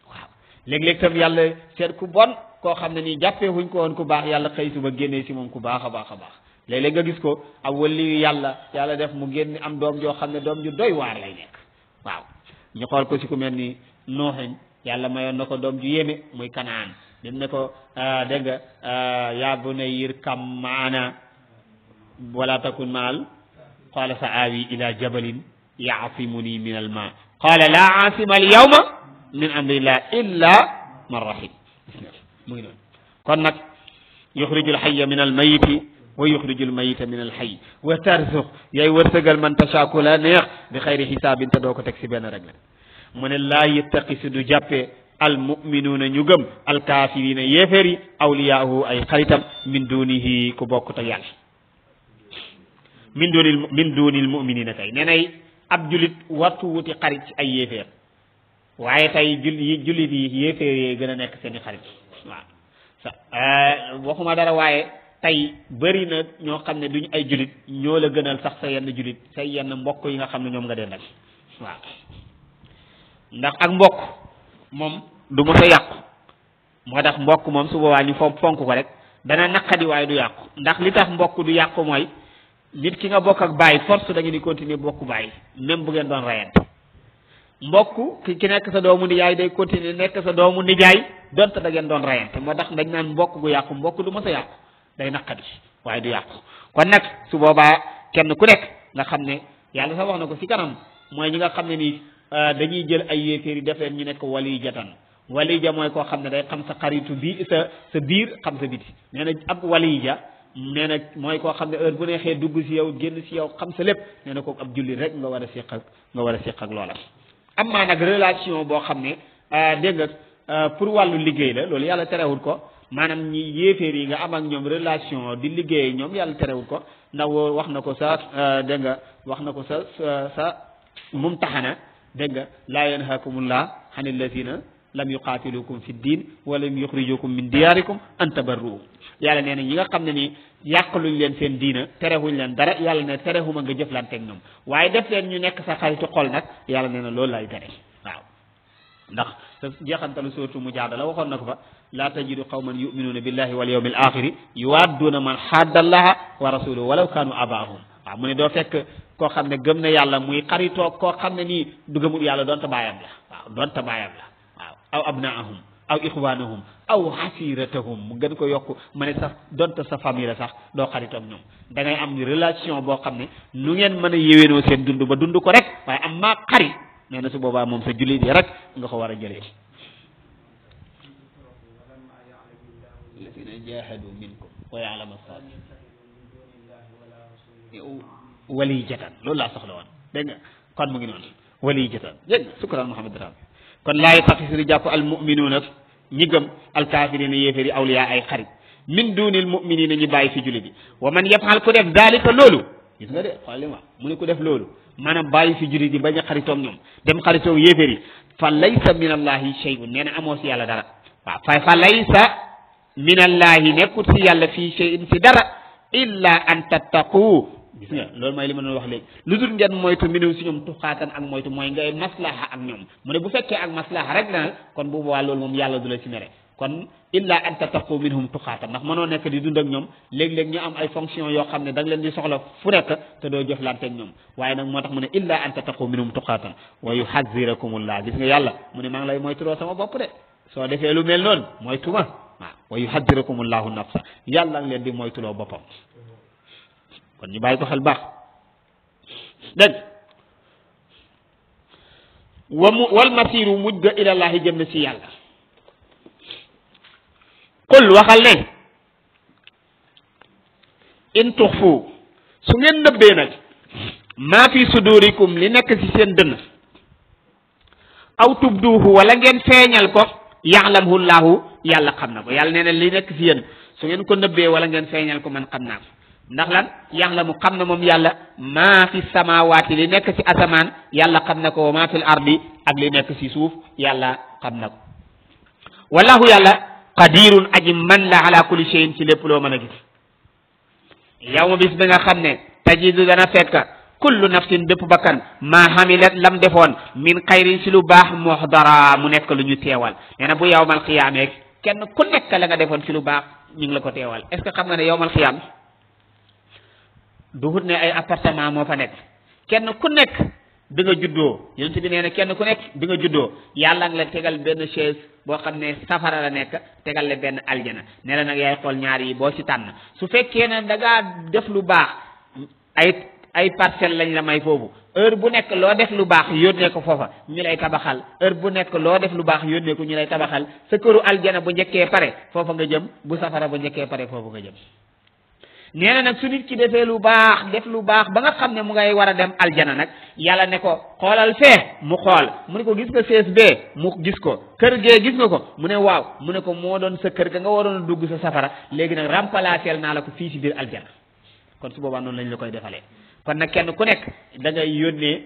waaw léeg-léeg tam yàlla seet ku bon koo xam ne nii jàppee wuñ ko woon ku baax yàlla xëy suba génnee ci moom ku baax a baax a baax léeg-léeg nga gis ko ab wali yàlla def mu génn am doom joo xam ne doom ju doy waar lay nekk waaw ñu xool ko ci ku mel ni Nuuhin yàlla mayoon na ko doom ju yéeme muy Kanaan dem ne ko dégg nga yaa bunayya irkab maana wala takun maal qaala sa aawi ila jabalin yaasimuni min al ma qaala laa aasima al yawma min amrillah illa man rahim mu ngi noonu kon nag yuxriju al hayya min al mayiti wa yuxriju al mayita min al hayy wa tarzuq yaay wërsëgal man tashaa ku la neex bi xayri xisaabin te doo ko teg si benn rek la mu ne laa yettaqisu du jàppee al muminuuna ñu gëm al kaafirina yéeféeri awliyaahu ay xaritam min dunihi ku bokkut ak yàlla min dunil muminina tey nee nay ab julit wartu wuti xarit ci ay yéeféer waaye tey julit yi yéeféer yee gën a nekk seeni xarit waaw waxuma dara waaye tey bëri na ñoo xam ne duñu ay julit ñoo la gënal sax sa yenn julit say yenn mbokk yi nga xam ne ñoom nga dendal waaw ndax ak mbokk moom du mos a yàqu moo tax mbokk moom su boobaa ñu fonk ko rek dana naqadi waaye du yàqu ndax li tax mbokk du yàqu mooy nit ki nga bokk ak bàyyi force da ngeen di continuer bokk bàyyi même bu ngeen doon rayante mbokk ki nekk sa doomu nijaay day continuer nekk sa doomu nijaay donte da ngeen doon rayante moo tax dañ naan mbokk gu yàqu mbokk du mos a yàqu day naqadi waaye du yàqu kon nag su boobaa kenn ku nekk nga xam ne yàlla sax wax na ko ci kanam mooy ñi nga xam ne nii dañuy jël ay yéeféer yi def leen ñu nekk waliyatan walija mooy koo xam ne day xam sa xaritu bi sa biir xam sa biti nee na ab walija nee na mooy koo xam ne heure bu neexee dugg ci yow génn ci yow xam sa lépp nee na kooku ab julli rek nga war a séq ak loola am maa nag relation boo xam ne dégg nga pour wàllu liggéey la loolu yàlla terewul ko maanaam ñi yéeféer yi nga am ak ñoom relation di liggéey ñoom yàlla terewul ko ndax wax na ko sa dégg nga wax na ko sa mumtaxana dégg nga laa yanhaakumullah ani allazina lam yuqaatilukum fi ddin wa lam yuxrijukum min diyaarikum an tabarruhum yàlla nee na ñi nga xam ne ni yàqaluñ leen seen diina terewuñ leen dara yàlla ne terewuma nga jëflanteeg ñoom waaye def leen ñu nekk sa xaritu xol nag yàlla nee na loolu lay tere waaw ndax sa jeexantalu sootu mujaadala waxoon na ko fa laa tajidu qawman yuminuuna billahi wal yawmil axiri yuwadduuna man xaddallaha wa rasuluhu walaw kaanu abaahum waaw mu ne doo fekk koo xam ne gëm na yàlla muy xaritoo koo xam ne nii du gëmul yàlla doonte baayam la waaw doonte baayam la waaw aw abnaahum aw ixwanahum aw xasiratahum mu gën ko yokk ma ne sax donte sa famille la sax doo xaritoog ñoom da ngay am relation boo xam ne nu ngeen mën a yéwénoo seen dund ba dund ko rek waaye am maa xarit nee na su boobaa moom sa jullit yi rek nga ko war a jëlee alladina jahadu minkum wa ya'lamu as-sabirin wali jatan loolu laa soxla woon dégg nga kon mu ngi noonu wali jatan dégg nga sukran Muhammad Rabi kon laay taxisiri jàpp al muminuuna ñi gëm al kaafirina yéeféri awliya ay xarit min dunil muminina ñi bàyyi fi jullit yi wa man yafal ku def dalika loolu gis nga de xool li ma mu ne ku def loolu maanaam bàyyi fi jullit yi bañ a xaritoog ñoom dem xaritoog yéeféer yi fa laysa min allahi shay'un nee na amoo si yàlla dara waaw fa laysa min allahi nekkut si yàlla fii shay'in si dara illa an tattaqu gis nga loolu mooy li ma doon wax léegi lu dul ngeen moytu minum si ñoom tuxaatan ak moytu mooy ngay maslaha ak ñoom mu ne bu fekkee ak maslaha rek na kon bu boobaa loolu moom yàlla du la si mere kon illa an tattaqu minhum tuxaatan ndax mënoo nekk di dund ak ñoom léeg-léeg ñu am ay fonction yoo xam ne da nga leen di soxla fu nekk te doo jëflante ak ñoom waaye nag moo tax mu ne illa an tattaqu minhum tuxaatan wa yuhazirakumullah gis nga yàlla mu ne maa ngi lay moytuloo sama bopp de soo defee lu mel noonu moytuma waaw wa yuhazirakumullahu nafsa yàlla ngi leen di moytuloo boppam kon ñu bàyyi ko xel baax dégg wal masiru mujj ga ilallahi jëm na si yàlla qul waxal ne in tuxfu su ngeen nëbbee nag maa fi sudurikum li nekk ci seen dënn aw tubduuhu wala ngeen feeñal ko yaxlamhu llahu yàlla xam na ko yàlla nee na li nekk ci yéen su ngeen ko nëbbee wala ngeen feeñal ko man xam naa ko ndax lan yaxlamu xam na moom yàlla maa fi samawaati li nekk ci asamaan yàlla xam na ko wa maa fil ardi ak li nekk ci suuf yàlla xam na ko wallahu yàlla qadirun aji man la ala kulli shay'in ci lépp loo mën a gis yow ma bis bi nga xam ne tajidu dana fekk kullu nafsin bépp bakkan maa hamilat lam defoon min xayrin si lu baax muhdara mu nekk lu ñu teewal nee na bu yawmal xiyaamee kenn ku nekk la nga defoon si lu baax ñu ngi la ko teewal est ce que xam nga ne yawmal xiyaam duhut ne ay appartement moo fa nekk kenn ku nekk bi nga juddoo yonent bi nee na kenn ku nekk bi nga juddoo yàlla nga la tegal benn chaise boo xam ne safara la nekk tegal la benn aljana ne la nag yaay xool ñaar yi boo ci tànn su fekkee ne da ngaa def lu baax ay parcelle lañ la may foofu heure bu nekk loo def lu baax yónnee ko foofa ñu lay tabaxal heure bu nekk loo def lu baax yónnee ko ñu lay tabaxal sa këru aljana bu njëkkee pare foofa nga jëm bu safara bu njëkkee pare foofu nga jëm nee na nag su nit ki defee lu baax def lu baax ba nga xam ne mu ngay war a dem aljana nag yàlla ne ko xoolal fee mu xool mu ne ko gis nga sees bee mu gis ko kër gee gis nga ko mu ne waaw mu ne ko moo doon sa kër ga nga waroon a dugg sa safara léegi nag remplacer naa la ko fii si biir aljana kon su boobaa noonu lañ la koy defalee kon nag kenn ku nekk da ngay yónnee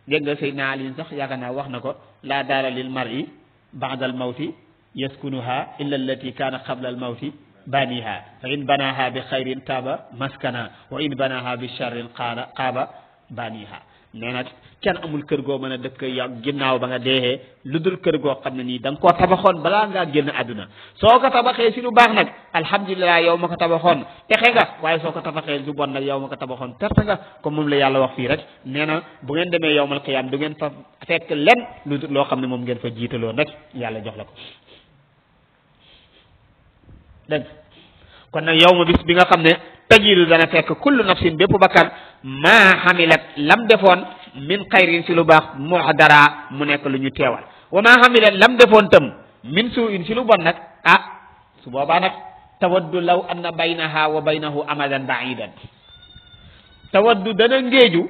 dégg nga Seydina Ali sax yaakaar naa wax na ko laa daara lil mar'i ba'da al mawti yaskunuha illa allati kaana qabla al mawti baniha fa in banaha bi xayrin taaba maskana wa in banaha bi charrin qaaba baniha nee na kenn amul kër goo mën a dëkk yow ginnaaw ba nga deexee lu dul kër goo xam ne nii da nga koo tabaxoon balaa ngaa génn àdduna soo ko tabaxee si lu baax nag alhamdulilah yow ma ko tabaxoon texe nga waaye soo ko tabaxee su bon nag yow ma ko tabaxoon perte nga comme moom la yàlla wax fii rek nee na bu ngeen demee yowmal qiyaam du ngeen fa fekk len lu dul loo xam ne moom ngeen fa jiitaloon rek yàlla jox la ko dégg kon nag yow ma bis bi nga xam ne tajidu dana fekk kullu nafsin bépp bakkan maa xamilat lam defoon min xayrin si lu baax muhdara mu nekk lu ñu teewal wa maa xamilat lam defoon tam min suu'in si lu bon nag ah su boobaa nag tawaddu law anna baynaha wa baynahu amadan baidan tawaddu dana ngéeju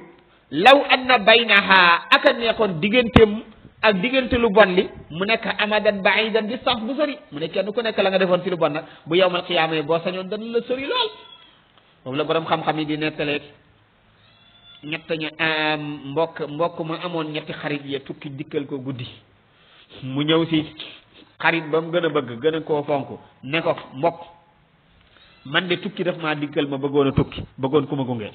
law anna baynaha aka nekkoon digganteem ak diggante lu bon li mu nekk amadan baidan distance bu sori mu ne kenn ku nekk la nga defoon si lu bon nag bu yawmal qiyaama boo sañoon dana la sori lool boobu la borom xam-xam yi di nettalee mbokk ma amoon ñetti xarit ya tukki dikkal ko guddi mu ñëw si xarit ba mu gën a bëgg gën a koo fonk ne ko mbokk man de tukki daf maa dikkal ma bëggoon a tukki bëggoon ku ma gunge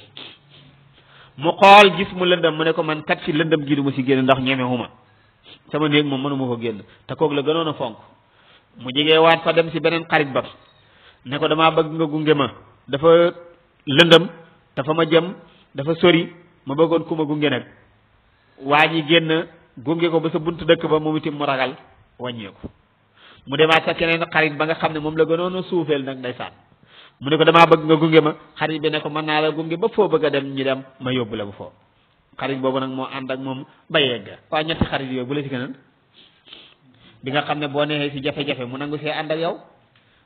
mu xool gis mu lëndëm mu ne ko man kat si lëndëm gi du ma si génn ndax ñemewuma sama néeg moom mënuma ko génn te kook la gënoon a fonk mu jegee waat fa dem si beneen xarit ba ne ko damaa bëgg nga gunge ma dafa lëndëm dafa ma jëm dafa sori ma bëggoon ku ma gunge nag waa ji génn gunge ko ba sa buntu dëkk ba moom itam mu ragal wàññeeku mu demaat sa keneen xarit ba nga xam ne moom la gënoon a suufeel nag ndeysaan mu ne ko damaa bëgg nga gunge ma xarit bi ne ko mën naa la gunge ba foo bëgg a dem ñu dem ma yóbbu la ba foo xarit boobu nag moo ànd ak moom ba yegg waaye ñetti xarit yooyu bu la ci gënal bi nga xam ne boo neexee si jafe-jafe mu nangu see ànd ak yow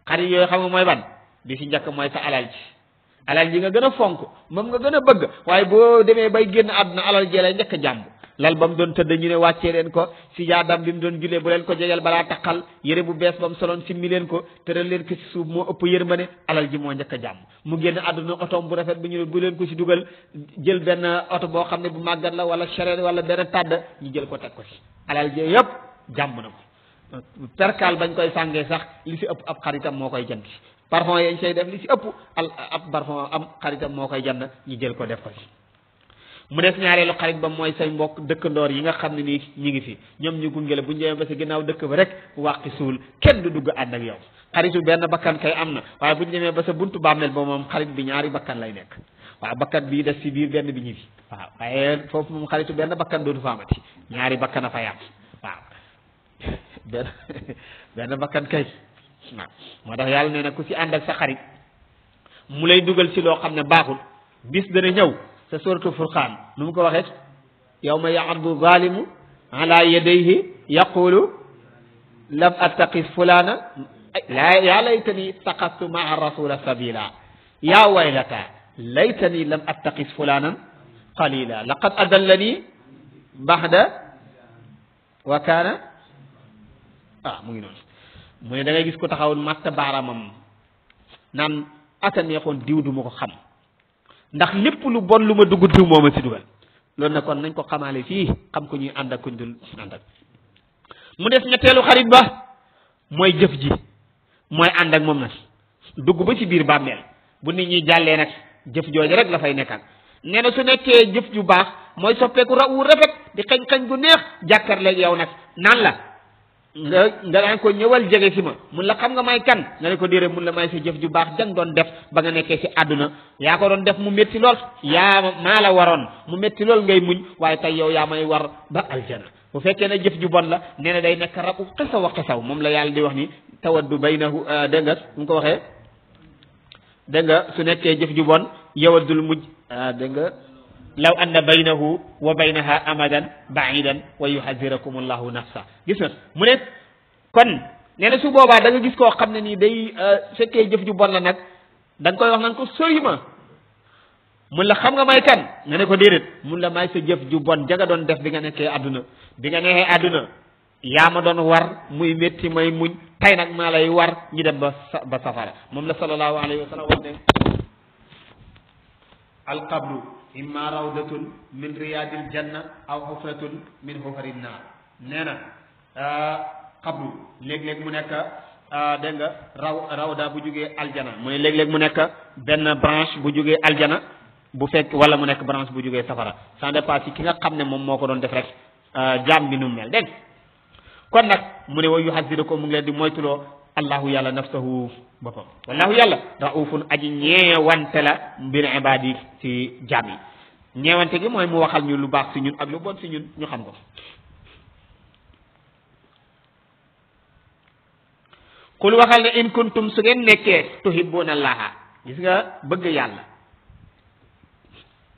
xarit yooyu xam nga mooy ban bi si njëkk mooy sa alal ji nga gën a fonk moom nga gën a bëgg waaye boo demee bay génn àdduna alal ji lay njëkk a jàmb lal ba mu doon tëdd ñu ne wàccee leen ko si jaadam bi mu doon julee bu leen ko jegeel balaa taqal yére bu bees ba mu soloon simmi leen ko tëral leen ko si suuf moo ëpp yërmande alal ji moo njëkk a jàmm mu génn àdduna otoom bu rafet bi ñu ne bu leen ko si dugal jël benn oto boo xam ne bu màggat la wala charrette wala benn tàdd ñu jël ko teg ko si alal ji yëpp jàmm na ko perkal bañ koy sàngee sax li si ëpp ab xaritam moo koy jënd parfum yañ say def li si ëpp ab parfum am xaritam moo koy jënd ñu jël ko def ko si mu des ñaareelu xarit ba mooy say mbokk dëkkandoor yi nga xam ne nii ñi ngi fi ñoom ñu gunge la bu ñu demee ba si ginnaaw dëkk ba rek wàqi suul kenn du dugg ànd ak yow xaritu benn bakkan kay am na waaye bu ñu demee ba sa buntu bàmmeel ba moom xarit bi ñaari bakkan lay nekk waaw bakkan bii des si biir benn bi ñi fi waaw waaye foofu moom xaritu benn bakkan dootu fa amati ñaari bakkan a fa yàq waaw benn bakkan kay waaw moo tax yàlla nee na ku si ànd ak sa xarit mu lay dugal si loo xam ne baaxul bis dana ñëw sa suratu furqaan nu mu ko waxee yawma ya'addu zalimu ala yadayhi yaqulu lam attaqis fulana ya laytani ittaqastu ma'a rasula sabila ya waylata laytani lam attaqis fulanan qalila laqad adallani ba'da wa kana mu ngi noonu mu ne da ngay gis ko taxaw matta baaramam naan aka neexoon diw du ma ko xam ndax lépp lu bon lu ma dugg diw moo ma si dugal loolu nag kon nañ ko xamaale fii xam ko ñuy ànd ak kuñ dul ànd ak mu des ñetteelu xarit ba mooy jëf ji mooy ànd ak moom nag dugg ba ci biir bàmmeel bu nit ñi jàllee nag jëf jooju rek la fay nekkal nee na su nekkee jëf ju baax mooy soppeeku wu rafet di xañ-xañ gu neex jàkkaarleeg yow nag naan la nga daan ko ñëwal jege si ma mun la xam nga may kan nga ne ko déedéet mun la may sa jëf ju baax jang doon def ba nga nekkee si àdduna yaa ko doon def mu métti lool maa la waroon mu métti lool ngay muñ waaye tey yow yaa may war ba aljana bu fekkee ne jëf ju bon la nee na day nekk rabu xesaw a xesaw moom la yàlla di wax ni tawaddu baynahu dégg nga mu ko waxee dégg nga su nekkee jëf ju bon yawaddul mujj dégg nga law anna baynahu wa baynaha amadan baidan wa yuhazirakum allahu nafsa gis nga mu ne kon nee na su boobaa da nga gis koo xam ne nii day fekkee jëf ju bon la nag da nga koy wax naan ko sori ma mun la xam nga may kan nga ne ko déedéet mun la may sa jëf ju bon jaga doon def bi nga nekkee àdduna bi nga nekkee àdduna yaa ma doon war muy métti may muñ tey nag maa lay war ñu dem ba safara moom la sallallahu alayhi wa sallam wax ne alqabru imma rawdatun min riyadil janna aw xufratun min xufarin naar nee na xabru léeg-léeg mu nekk dégg nga rawda bu jógee aljana mu ne léeg-léeg mu nekk benn branche bu jógee aljana bu fekk wala mu nekk branche bu jógee safara ça dépend ci ki nga xam ne moom moo ko doon def rek jaam bi nu mel dégg kon nag mu ne wa yuhazzirukum mu ngi leen di moytuloo allahu yàlla nafsahu boppam wallahu yàlla raufun aji ñeewante la mbir ibaadi ci jaam yi ñeewante gi mooy mu waxal ñu lu baax si ñun ak lu bon si ñun ñu xam ko qul waxal ne in kuntum su ngeen nekkee tuhibbuna allaha gis nga bëgg yàlla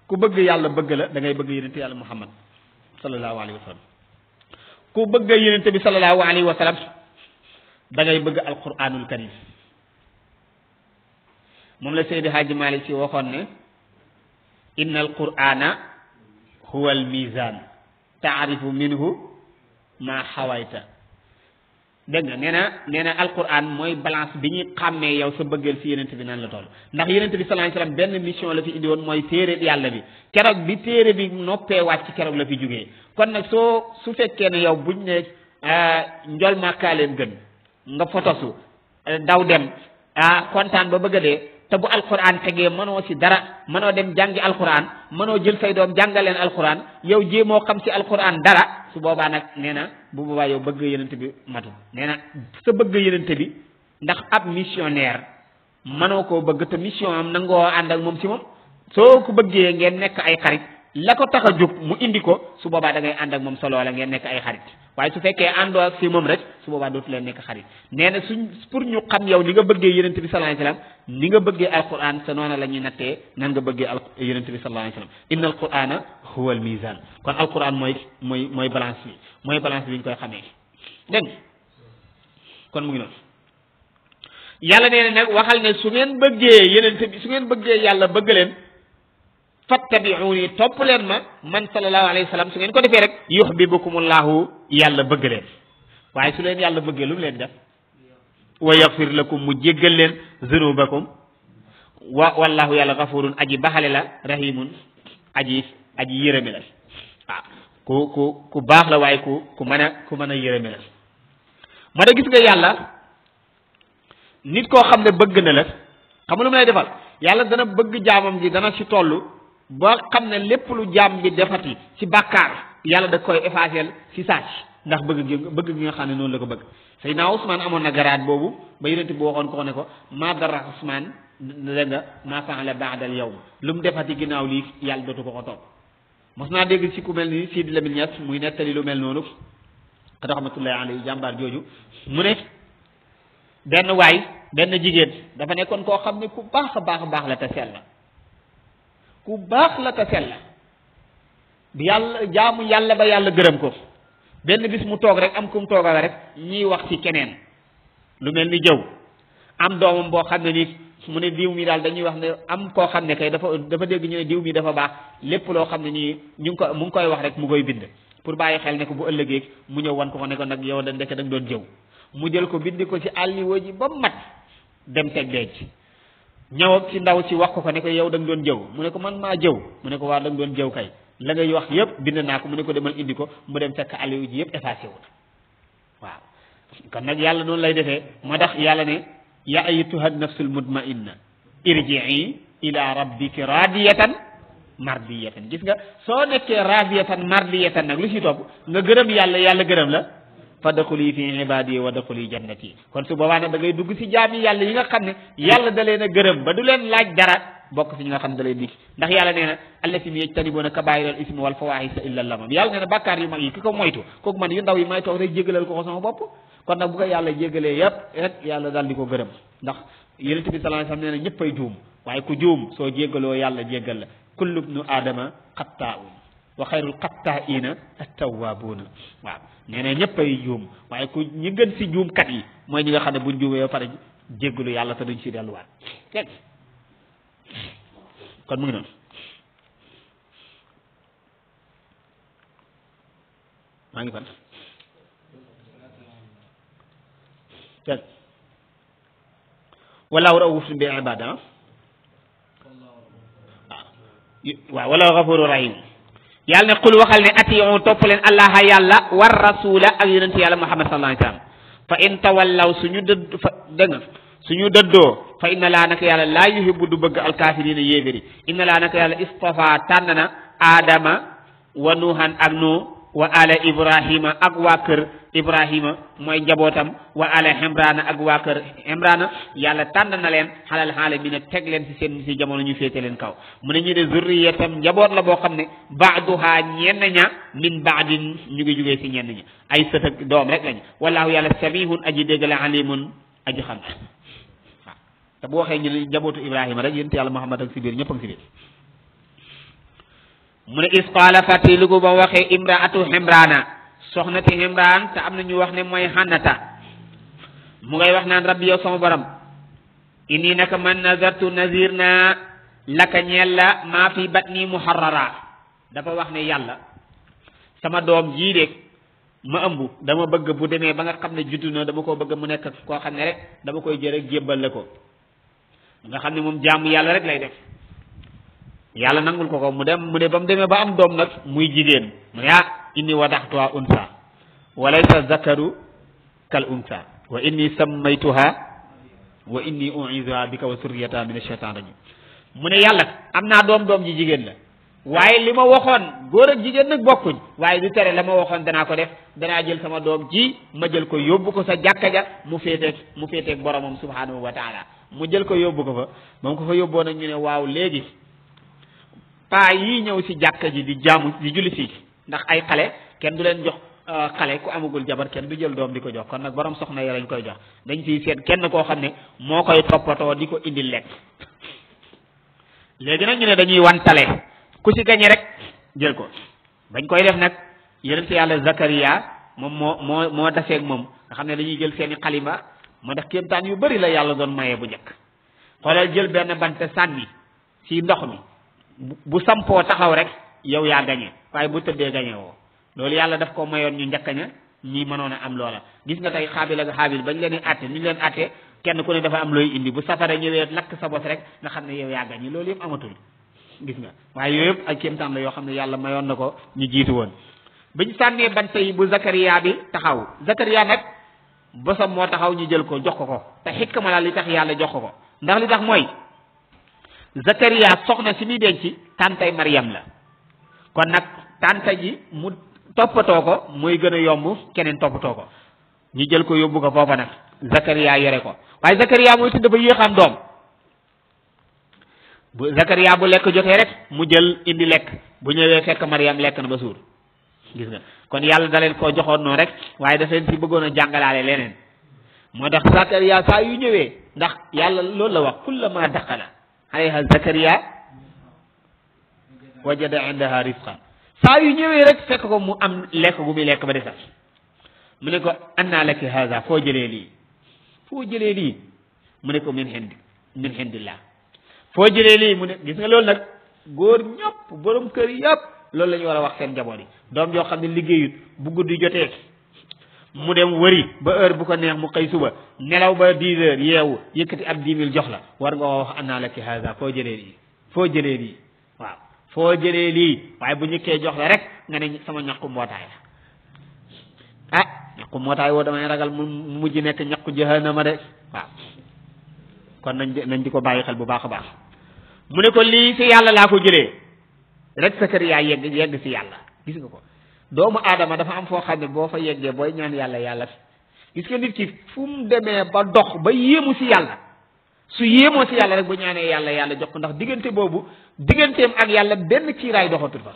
ku bëgg yàlla bëgg la da ngay bëgg yonente yàlla muhammad sallallahu alayhi wa sallam ku bëgg yonente bi sallallahu alayhi wa sallam da ngay bëgg alquranul karim moom la Seydi Hadji Malick si waxoon ne inna alqurana huwa almizan taarifu minhu ma xawayta dégg nga nee na alquran mooy balance bi ñuy xàmmee yow sa bëggeel si yenente bi nan la toll ndax yenente bi sallallahu alayhi wasallam benn mission la fi indi woon mooy téere yàlla bi keroog bi téere bi noppee wàcc keroog la fi jógee kon nag su fekkee ne yow buñ ne njol màkkaa leen gën nga fotosu daw dem kontaan ba bëgg a dee te bu alquran tegee mënoo si dara mënoo dem jàngi alquran mënoo jël say doom jàngaleen alquran yow jéemoo xam si alquran dara su boobaa nag nee na bu boobaa yow bëgg yenente bi matu nee na sa bëgg yenente bi ndax ab missionnaire mënoo koo bëgg te mission am nangoo ànd ak moom si moom soo ko bëggee ngeen nekk ay xarit la ko tax a jóg mu indi ko su boobaa da ngay ànd ak moom solo la ngeen nekk ay xarit waaye su fekkee àndoo ak si moom rek su boobaa dootu leen nekk xarit nee na suñ pour ñu xam yow ni nga bëggee yenente bi sallallahu alayhi wasallam ni nga bëggee alquran sa noona la ñuy nattee nan nga bëggee yenente bi sallallahu alayhi wasallam inna alqurana huwa al mizan kon alquran mooy balance bi mooy balance bi ñu koy xamee dégg kon mu ngi noonu yàlla nee na nag waxal ne su ngeen bëggee yenente bi su ngeen bëggee yàlla bëgg leen fattabi'uni topp leen ma man sallallahu alayhi wa sallam su ngeen ko defee rek yuhibbukumullahu yàlla bëgg leen waaye su leen yàlla bëggee lu mu leen def wa yaghfir lakum mu jéggal leen zunubakum wallahu yàlla ghafurun aji baxale la rahimun aji yërëme la waaw ku baax la waaye ku mën a yërëme la ma da gis nga yàlla nit koo xam ne bëgg na la xam nga lu mu lay defal yàlla dana bëgg jaamam ji dana ci toll ba xam ne lépp lu jaam bi defati ci bàkkaar yàlla da koy effacer ci saaj ndax bëgg gi nga xam ne noonu la ko bëgg Seydina Ousmane amoon na garaat boobu ba yonent bi waxoon ko ne ko ma dara Ousmane dégg nga ma fa'ala ba'da al yawm lu mu defati ginnaaw lii yàlla dootu ko topp mos naa dégg ci ku mel ni Sidi Lamine Niass muy nettali lu mel noonu rahmatullahi alayhi jàmbaar jooju mu ne benn jigéen dafa nekkoon koo xam ne ku baax a baax la te sell la ku baax la te sell la bi yàlla jaamu yàlla ba yàlla gërëm ko benn bis mu toog rek am ku mu toogal rek ñiy wax ci keneen lu mel ni jëw am doomam boo xam ne ni mu ne diw mi daal dañuy wax ne am koo xam ne kay dafa dégg ñu ne diw mi dafa baax lépp loo xam ne nii mu ngi koy wax rek mu koy bind pour bàyyi xel ne ko bu ëllëgee mu ñëw wan ko ne ko nag yow da ndekk da nga doon jëw mu jël ko bind ko ci àlliwoo ji ba mat dem teg denc ñëw ci ndaw si wax ko ne ko yow da nga doon jëw mu ne ko man maa jëw mu ne ko waa da nga doon jëw kay la ngay wax yëpp bind naa ko mu ne ko demal indi ko mu dem fekk àlliwoo ji yëpp effacé wu waaw kon nag yàlla noonu lay defee moo tax yàlla ne ya ayyatuha nafsul mutma'inna irji'i ila rabbiki radiyatan mardiyatan gis nga soo nekkee radiyatan mardiyatan nag lu ci topp nga gërëm yàlla gërëm la fadxuli fi ibadi wa dxuli jannati kon su boobaa nag da ngay dugg ci jaami yàlla yi nga xam ne yàlla da leen a gërëm ba du leen laaj dara bokk ci ñi nga xam ne da leen dikk ndax yàlla nee na allazina yajtanibuna kabairal ismi wal fawahisa illa lamam yàlla nee na bàkkaar yu mag yi ki ko moytu kooku man yu ndaw yi may toog rek jégalal ko sama bopp kon nag bu ko yàlla jégalee yépp rek yàlla daal di ko gërëm ndax yonent bi sallallahu alayhi wasallam nee na ñëppay juum waaye ku juum soo jégaloo yàlla jégal la kullu ibnu aadama xattaa'un wa xayrul xattaa'iina at-tawwaabuuna waaw nee na ñëppay juum waaye ku ñi gën ci juumkat yi mooy ñi nga xam ne buñ juumee ba pare jéggalu yàlla te duñ ci delluwaat teg kon mu ngi noonu maa ngi fan teg wallahu ra'uufun bi ibaadihi waaw wallahu ghafurur rahim yàlla ne qul waxal ne atiyu topp leen allah yàlla war rasula ak yonent yàlla muhammad sallallahu alayhi wasallam fa in tawallaw suñu dëdd fa dégg nga suñu dëddoo fa inna laa naka yàlla laa yuhibbu du bëgg alkaafiriina yéeféri inna laa naka yàlla istafa tànn na aadama wa nuuhan ak nu wa ala ibrahima ak waa kër ibrahima mooy njabootam wa ala imrana ak waa kër imrana yàlla tànn na leen xalal xaalamiina teg leen ci seen ci jamono ñu féete leen kaw mu ne ñu de zurriyatam njaboot la boo xam ne baaduha ñenn ña min baadin ñu ngi jugee ci ñenn ñi ay sët ak doom rek lañu wallahu yàlla samihun aji dégg la alimun aji xam waaw te bu waxee ñu ne njabootu ibrahima rek yénte yàlla muhammad ak si biir ñëpp ak si biir mu ne isqaala fàttaliku ba waxee imraatu imrana soxnati imran te am na ñu wax ne mooy xannata mu ngay wax naan rabbi yow sama borom inni naka man nazartu nazir na laka ñeel la maa fi batni muharrara dafa wax ne yàlla sama doom jii de ma ëmb dama bëgg bu demee ba nga xam ne juddu na dama ko bëgg mu nekk koo xam ne rek dama koy jël rek jébbal la ko nga xam ne moom jaamu yàlla rek lay def yàlla nangul ko mu dem mu ne ba mu demee ba am doom nag muy jigéen mu ne inni wadaxtuha unsa wa laysa zakaru kal unsa wa inni sammaytuha wa inni u'izuha bika wa surriyataha min ash-shaytan rajim mu ne yàlla am naa doom ji jigéen la waaye li ma waxoon góor ak jigéen nag bokkuñ waaye du tere la ma waxoon danaa ko def danaa jël sama doom ji ma jël ko yóbbu ko sa jàkka ja mu féeteeg boromam subhanahu wa taala mu jël ko yóbbu ko fa ba mu ko fa yóbboo nag ñu ne waaw léegi paa yii ñëw si jàkka ji di jaamu di julli si ndax ay xale kenn du leen jox xale ku amagul jabar kenn du jël doom di ko jox kon nag borom soxna yi lañ koy jox dañ ciy seet kenn koo xam ne moo koy toppatoo di ko indi lekk léegi nag ñu ne dañuy wantale ku si gañe rek jël ko bañ koy def nag yonent yàlla Zakariya moom moo daseeg moom nga xam ne dañuy jël seeni xalima moo tax kéemtaan yu bari la yàlla doon maye bu njëkk xoolal jël benn bant sànni si ndox mi bu sampoo taxaw rek yow yaa gañe waaye bu tëddee gañe woo loolu yàlla daf ko mayoon ñu njëkkaña ñi mënoon a am loola gis nga tey Xaabil ak Xaabil bañ leen di atte ni leen atte kenn ku ne dafa am looy indi bu safara ñëwee lakk sa bos rek nga xam ne yow yaa gañe loolu yëpp amatul gis nga waaye yooyu yëpp ay kéemtaan la yoo xam ne yàlla mayoon na ko ñu jiitu woon biñ sànnee bant yi bu Zakariya bi taxaw Zakariya nag bosam moo taxaw ñu jël ko jox ko te xikma la li tax yàlla jox ko ndax li tax mooy Zakariya soxna si muy denc tàntay Maryam la kon nag tànta ji mu toppatoo ko mooy gën a yomb keneen toppatoo ko ñu jël ko yóbbu ko foofa nag Zakariya yore ko waaye Zakariya mooy tudd dafa yéex am doom bu Zakariya bu lekk jotee rek mu jël indi lekk bu ñëwee fekk Maryam lekk na ba suur gis nga kon yàlla da leen koo joxoon noonu rek waaye daf leen si bëggoon a jàngalaale leneen moo tax Zakariya saa yu ñëwee ndax yàlla loolu la wax kullama daxala alayha Zakariya wajada indaha rizqa saa yu ñëwee rek fekk ko mu am lekk gu muy lekk ba desal mu ne ko anna laki haza foo jëlee lii mu ne ko min hindillah foo jëlee lii mu ne gis nga loolu nag góor ñëpp borom kër yëpp loolu la ñu war a wax seen njaboot yi doom joo xam ne liggéeyut bu guddi jotee mu dem wëri ba heure bu ko neex mu xëy suba nelaw ba 10 heures yeewu yëkkati ab 10 000 jox la war nga wax anna laki haza foo jëlee lii waaw foo jëlee lii waaye bu ñëkkee jox la rek nga ne sama ñaqu mbootaay la ñaqu mbootaay woo damay ragal mu mujj nekk ñaqu jahannama de waaw kon nañ di ko bàyyi xel bu baax a baax mu ne ko lii si yàlla laa ko jëlee rek Zakariya yegg si yàlla gis nga ko doomu aadama dafa am foo xam ne boo fa yeggee booy ñaan yàlla gis nga nit ki fu mu demee ba dox ba yéemu si yàlla su yéemoo si yàlla rek bu ñaanee yàlla jox ko ndax diggante boobu digganteem ak yàlla benn kiiraay doxatul fa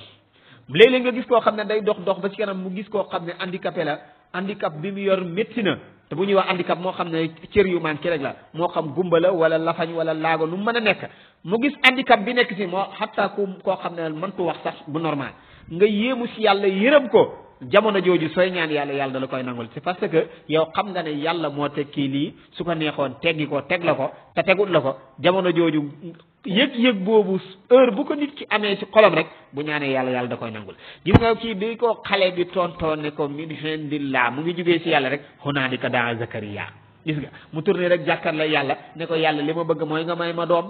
léeg-léeg nga gis koo xam ne day dox ba ci kanam mu gis koo xam ne handicapé la handicap bi mu yor métti na te bu ñuy wax handicap moo xam ne cër yu manqué rek la moo xam gumba la wala lafañ wala laago nu mën a nekk mu gis handicap bi nekk si moo xataa koo xam ne mëntu wax sax bu normal nga yéemu si yàlla yërëm ko jamono jooju sooy ñaan yàlla da la koy nangul c'est parce que yow xam nga ne yàlla moo teg kii lii su ko neexoon teggi ko teg la ko te tegut la ko jamono jooju yëg-yëg boobu heure bu ko nit ki amee ci xolam rek bu ñaanee yàlla da koy nangul gis nga kii bi ko xale bi tontoon ne ko min indillah mu ngi jógee si yàlla rek hunaalika daa Zakariya gis nga mu tourné rek jàkkar la yàlla ne ko yàlla li ma bëgg mooy nga may ma doom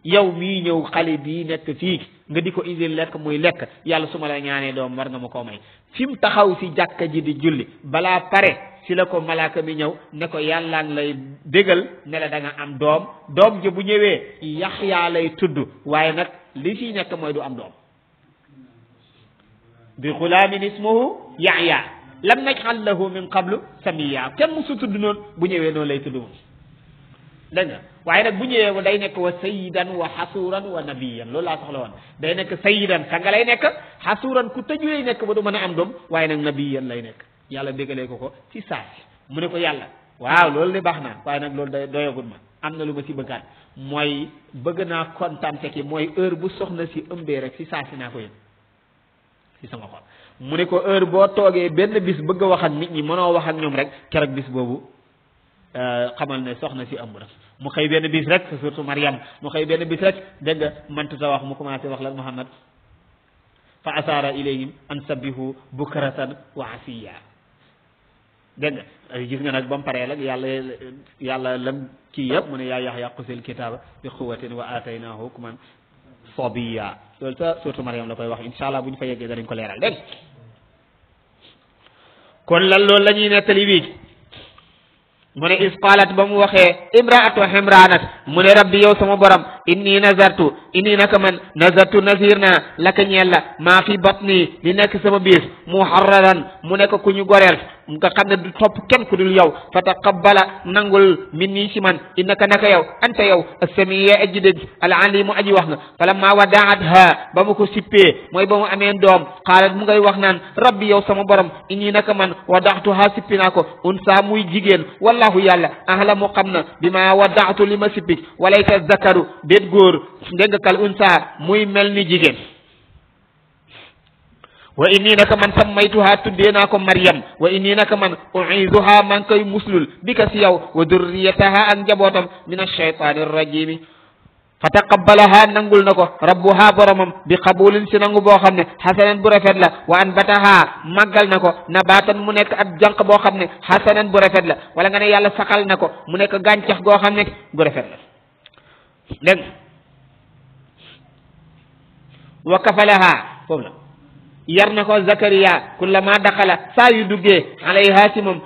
yow mii ñëw xale bii nekk fii nga di ko indil lekk muy lekk yàlla su ma la ñaanee doom war nga ma koo may fi mu taxaw si jàkka ji di julli balaa pare si la ko malaaka mi ñëw ne ko yàllaa ngi lay bégal ne la da nga am doom ji bu ñëwee Yaxya lay tudd waaye nag li fi nekk mooy du am doom bi xulaamin ismuhu Yaxya lam naj'al lahu min qablu samiyya kenn musu tudd noonu bu ñëwee noonu lay tudd moom dégg nga waaye nag bu ñëwee day nekk wa sayyidan wa xasuuran wa nabiyan loolu laa soxla woon day nekk sayyidan sanga lay nekk xasuuran ku tëju lay nekk ba du mën a am doom waaye nag nabiyan lay nekk yàlla déggalee ko ci saasi mu ne ko yàlla waaw loolu de baax na waaye nag loolu doyagul ma am na lu ma si bëggaat mooy bëgg naa kontante ki mooy heure bu soxna si ëmbee rek si saasi naa ko yëg si sama xol mu ne ko heure boo toogee benn bis bëgg a wax ak nit ñi mënoo wax ak ñoom rek keroog bis boobu xamal ne soxna si ëmb na mu xëy benn bis rek surtout Maryam mu xëy benn bis rek dégg nga mëntuta wax mu commencé wax lan Muhammad fa asara ilayhim an sabbihu bukratan wa asiya dégg nga gis nga nag ba mu paree nag yàlla lam kii yëpp mu ne yaa Yaxya xusil kitaaba bi quwwatin wa ataynaahu hukman sabiyya loolu ta surtout Maryam la koy wax incha allah bu ñu fa yeggee danañ ko leeral dégg kon lan loolu la ñuy nettali bii mu ne is qalat ba mu waxee imraatu Imranat mu ne rabbi yow sama borom inni naka man nazartu nazir naa laka ñeel la maa fi batni li nekk sama biir muharraran mu nekk ku ñu goreel nga xam ne du topp kenn ku dul yow fa taqabbala nangul minni si man innaka naka yow anta yow as-samiu aji dégg al-alimu aji wax nga falamma wadaatha ba mu ko sippee mooy ba mu amee doom qaalat mu ngay wax naan rabbi yow sama borom inni naka man wadaatuha sippi naa ko unsa muy jigéen wallahu yàlla ahlamu xam na bi ma wadaatu li ma sippi walaysa zakaru déet góor dégg nga kal unsa muy mel ni jigéen wa inni naka man sammaytuha tuddee naa ko Maryam wa inni naka man u'izuha man koy muslul bi ka si yow wa durriyataha ak njabootam min ash-shaytaani rajimi fa taqabbalaha nangul na ko rabbuha boromam bi qabulin si nangu boo xam ne xasanan bu rafet la wa anbataha màggal na ko nabatan mu nekk ab jànq boo xam ne xasanan bu rafet la wala nga ne yàlla saxal na ko mu nekk gàncax goo xam ne bu rafet la dégg wa kafalaha foofu la yar na ko Zakariya kullama daxala saa yu duggee alayha si moom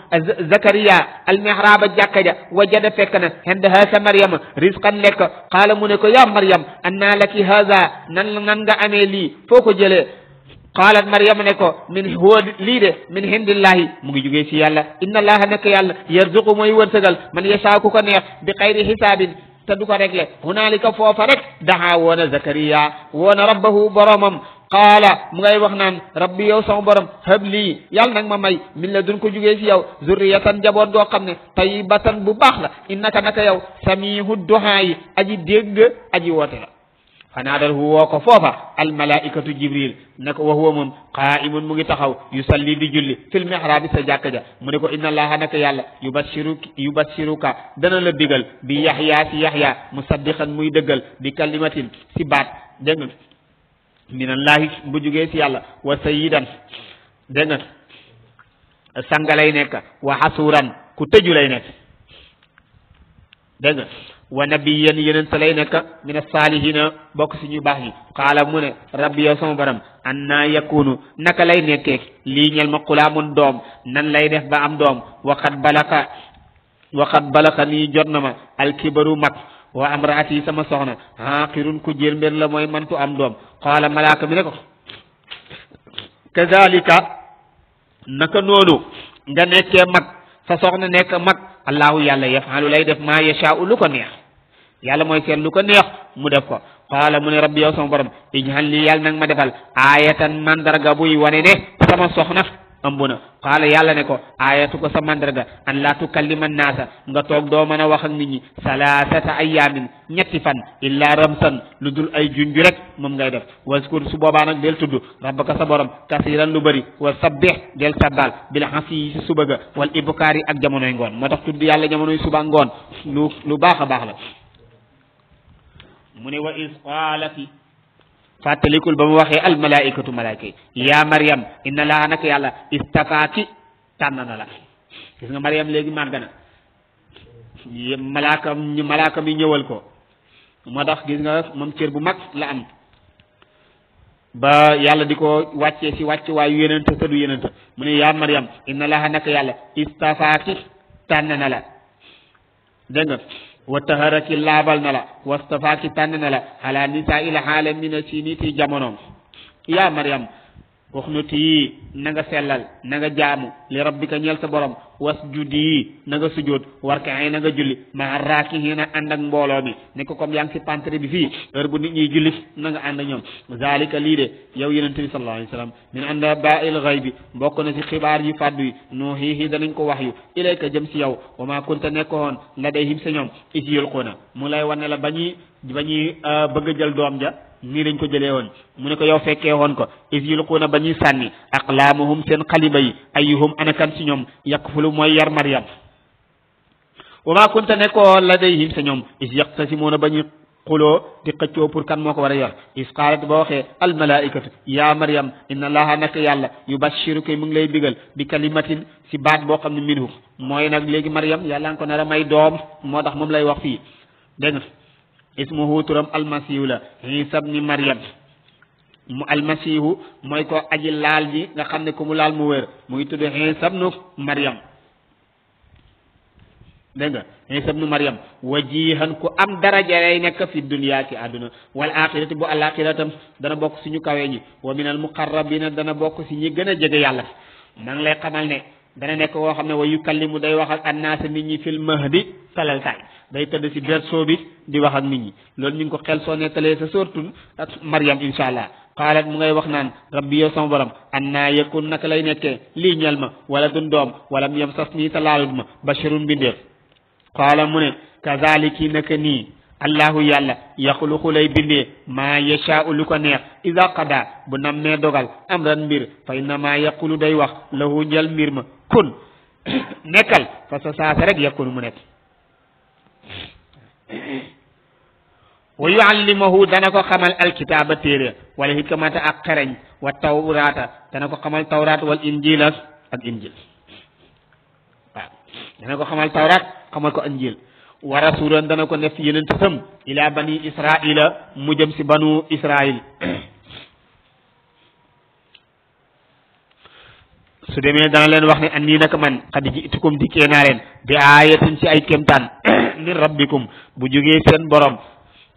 Zakariya almihraba jàkka ja wajada fekk na hendaha sa Maryama risqan lekk qaala mu ne ko ya Maryam anna laki haza nan nga amee lii foo ko jëlee qaalat Maryama ne ko min huwa lii de min hindillahi mu ngi jógee si yàlla inna allaha nekk yàlla yarzuqu mooy wërsëgal man yashaa ku ko neex bi xayri hisaabin te du ko réglé hunaalika foofa rek daxa woona Zakariya woona rabbahu boromam qaala mu ngay wax naan rabbi yow sama borom hab lii yàlla nag ma may min la dun ko jugee si yow zurriyatan jaboot goo xam ne tayyibatan bu baax la innaka naka yow samihu duhaa yi aji dégg aji woote la fanaadal hu woo ko foofa almalaikatu jibril ne ko wa huwa moom qaimun mu ngi taxaw yusalli di julli fil mihrabi sa jàkka ja mu ne ko inna allaha naka yàlla yubassiruka dana la digal bi yaxya si yaxya musaddiqan muy dëggal bi kalimatin si baat dégg nga minallahi bu jugee si yàlla wa sayyidan dégg nga sanga lay nekk wa hasuran ku tëju lay nekk dégg nga wa nabiyyan yeneen sa lay nekk min as-salihina bokk si ñu baax ñi qaala mu ne rabbi yow sama borom anna yakunu naka lay nekkee lii ñel ma xulaamun doom nan lay def ba am doom waqad balaka nii jot na ma alkibaru mag wa amraati sama soxna aqirun ku jël mbir la mooy mantu am doom qaala malaaka mi ne ko kazalika naka noonu nga nekkee mag sa soxna nekk mag allahu yàlla yafalu lay def maa yashaa'u lu ko neex yàlla mooy seet lu ko neex mu def ko qaala mu ne rabbi yow sama borom ij'al li yàlla nag ma defal ayatan mandarga buy wane ne sama soxna ëmb na qaala yàlla ne ko ayatu ko sa mandarga an laa tukallima naasa nga toog doo mën a wax ak nit ñi salaasata ayaamin ñetti fan illa ramsan lu dul ay junju rek moom ngay def waskur su boobaa nag del tudd rabbaka sa borom kasiran lu bëri wa sabbih del sabbal bil hasi si suba ga wal ibkaari ak jamonoy ngoon moo tax tudd yàlla jamonoy suba ngoon lu baax a baax la mu ne wa is qaalati fàttalikul ba mu waxee almalaikatu malaika yi yaa Maryam inna laa naka yàlla istafaaki tànn na la gis nga Maryam léegi màgg na malaaka mi ñëwal ko moo tax gis nga moom cër bu mag la am ba yàlla di ko wàccee si wàcc waayu yenente te du yenente mu ne yaa Maryam inna laa naka yàlla istafaaki tànn na la dégg nga wa taharaki laabal na la wastafaaki tànn na la ala nisaa il alamina si niti jamonoom yaa Maryam uxnuti na nga sellal na nga jaamu li rabbika ñeel sa borom wasjudi na nga sujjóot warkaay na nga julli maa raakihiina ànd ak mbooloo mi ne ko comme yaa ngi si pantre bi fii heure bu nit ñuy julli na nga ànd ak ñoom zalika lii de yow yonent bi sallallahu alayhi wa sallam min anba'il ghaybi bokk na si xibaar yu fàddu yi nuuhihi danañ ko wax yu ilayka jëm si yow wa maa kunta nekkoon ladayhim sa ñoom is yulquuna mu lay wane la ba ñuy bëgg a jël doom ja nii lañ ko jëlee woon mu ne ko yow fekkee woon ko is yulquuna ba ñuy sànni aqlaamuhum seen xaliba yi ayyuhum anakan si ñoom yakfulu mooy yar Maryam wa maa kunta nekkoo ladayhim sa ñoom is yaqtasimuuna ba ñuy xuloo di xëccoo pour kan moo ko war a yor is qaalat ba waxee almalaikatu ya Maryam inna allaha naka yàlla yubashiruka mu ngi lay digal bi kalimatin si baat boo xam ne minhu mooy nag léegi Maryam yàlla nga ko nar a may doom moo tax moom lay wax fii dégg nga ismuhu turam almasihu la Isa ibni Maryam mu almasihu mooy ko aji laal ji nga xam ne ku mu laal mu wér mu ngi tudd Isa ibnu Maryam dégg nga Isa ibnu Maryam wajihan ku am daraja lay nekk fi dunya ci àdduna wal axirati bu alaxiratam dana bokk si ñu kawe ñi wa min al muqarrabina dana bokk si ñi gën a jege yàlla na nga lay xamal ne dana nekk woo xam ne wa yukallimu day wax ak annaasa nit ñi fil mahdi talaltaay day tëdd si berceau bi di wax ak nit ñi loolu ñu ngi ko xel soo nettalee sa sortul ak Maryam insha allah qaalat mu ngay wax naan rabbi yow sama borom anna yakun naka lay nekkee lii ñel ma wala dun doom wala mu yem sas nii te laalut ma basharun bindeef qaala mu ne kazaliki naka nii allahu yàlla yaxluqu lay bindee maa yashaa'u lu ko neex ida qada bu nammee dogal amran mbir fa innama yaqulu day wax lahu njël mbir ma kun nekkal fa sa saasa rek yakunu mu nekk wa yuallimuhu dana ko xamal alkitaaba téere wala hikmata ak xereñ wa tawrata dana ko xamal tawrat wal injila ak injil waaw dana ko xamal tawrat xamal ko injil wa rasulan dana ko def yeneen tam ila bani israila mu jëm si banu israil su demee dana leen wax ne andi naka man xad jiitukum dikkee naa leen bi ayatin ci ay kéemtaan min rabbikum bu jógee seen borom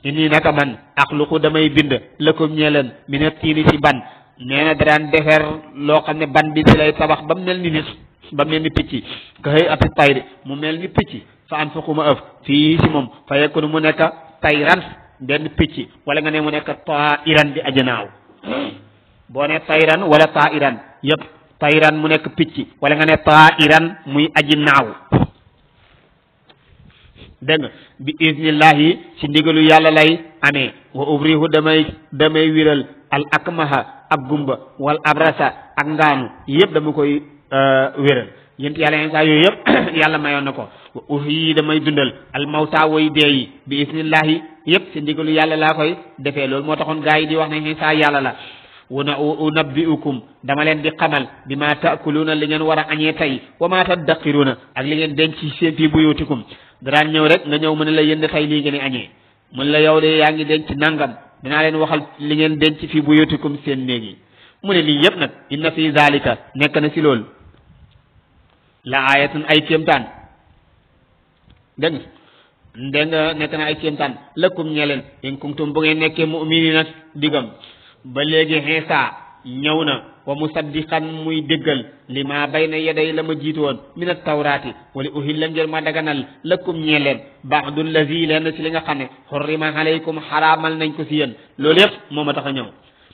inni naka man axluqu damay bind lakum ñeleen mina tiini ci ban nee na daan defer loo xam ne ban bi si lay tabax ba mel ni nit ba mel ni picc ka xëy ati tayri mu mel ni picc fa an faquma ëf fii si moom fa yekkunu mu nekk tayran benn picc wala nga ne mu nekk tairan di ajanaaw boo ne tayran wala tairan yëpp tayran mu nekk picc wala nga ne tairan muy aji naaw dégg nga bi iznillahi ci ndigalu yàlla lay amee wa ubrihu damay wiral al akmaha ak gumba wal abrasa ak ngaanu yëpp dama koy wéral yént yàlla insa yooyu yëpp yàlla mayoon na ko wa uhyi damay dundal al mawta way deeyi bi iznillahi yëpp ci ndigalu yàlla laa koy defee loolu moo taxoon gaa yi di wax ne insa yàlla la wana unabbiukum dama leen di xamal bi ma taakuluuna li ngeen war a añee tey wa ma taddaqiruuna ak li ngeen denc ci seen fii buyutikum daraan ñëw rek nga ñëw mu ne la yéen tey lii ngeen añee mun la yow de yaa ngi denc nangam dinaa leen waxal li ngeen denc fii buyutikum seen néeg yi mu ne lii yëpp nag inna fi zalika nekk na si loolu la ayatun ay kéemtaan dégg nga nekk na ay kéemtaan lakum ñeleen in kuntum bu ngeen nekkee mu'minina digam ba léegi Iisaa ñëw na wa musaddiqan muy déggal li ma bayna yaday la ma jiitu woon min at-tawraati wala uhilla ngir ma daganal lakum ñeleen ba'du allazi leen ci li nga xam ne xurrima alaykum xaraamal nañ ko si yéen loolu yëpp moo ma tax a ñëw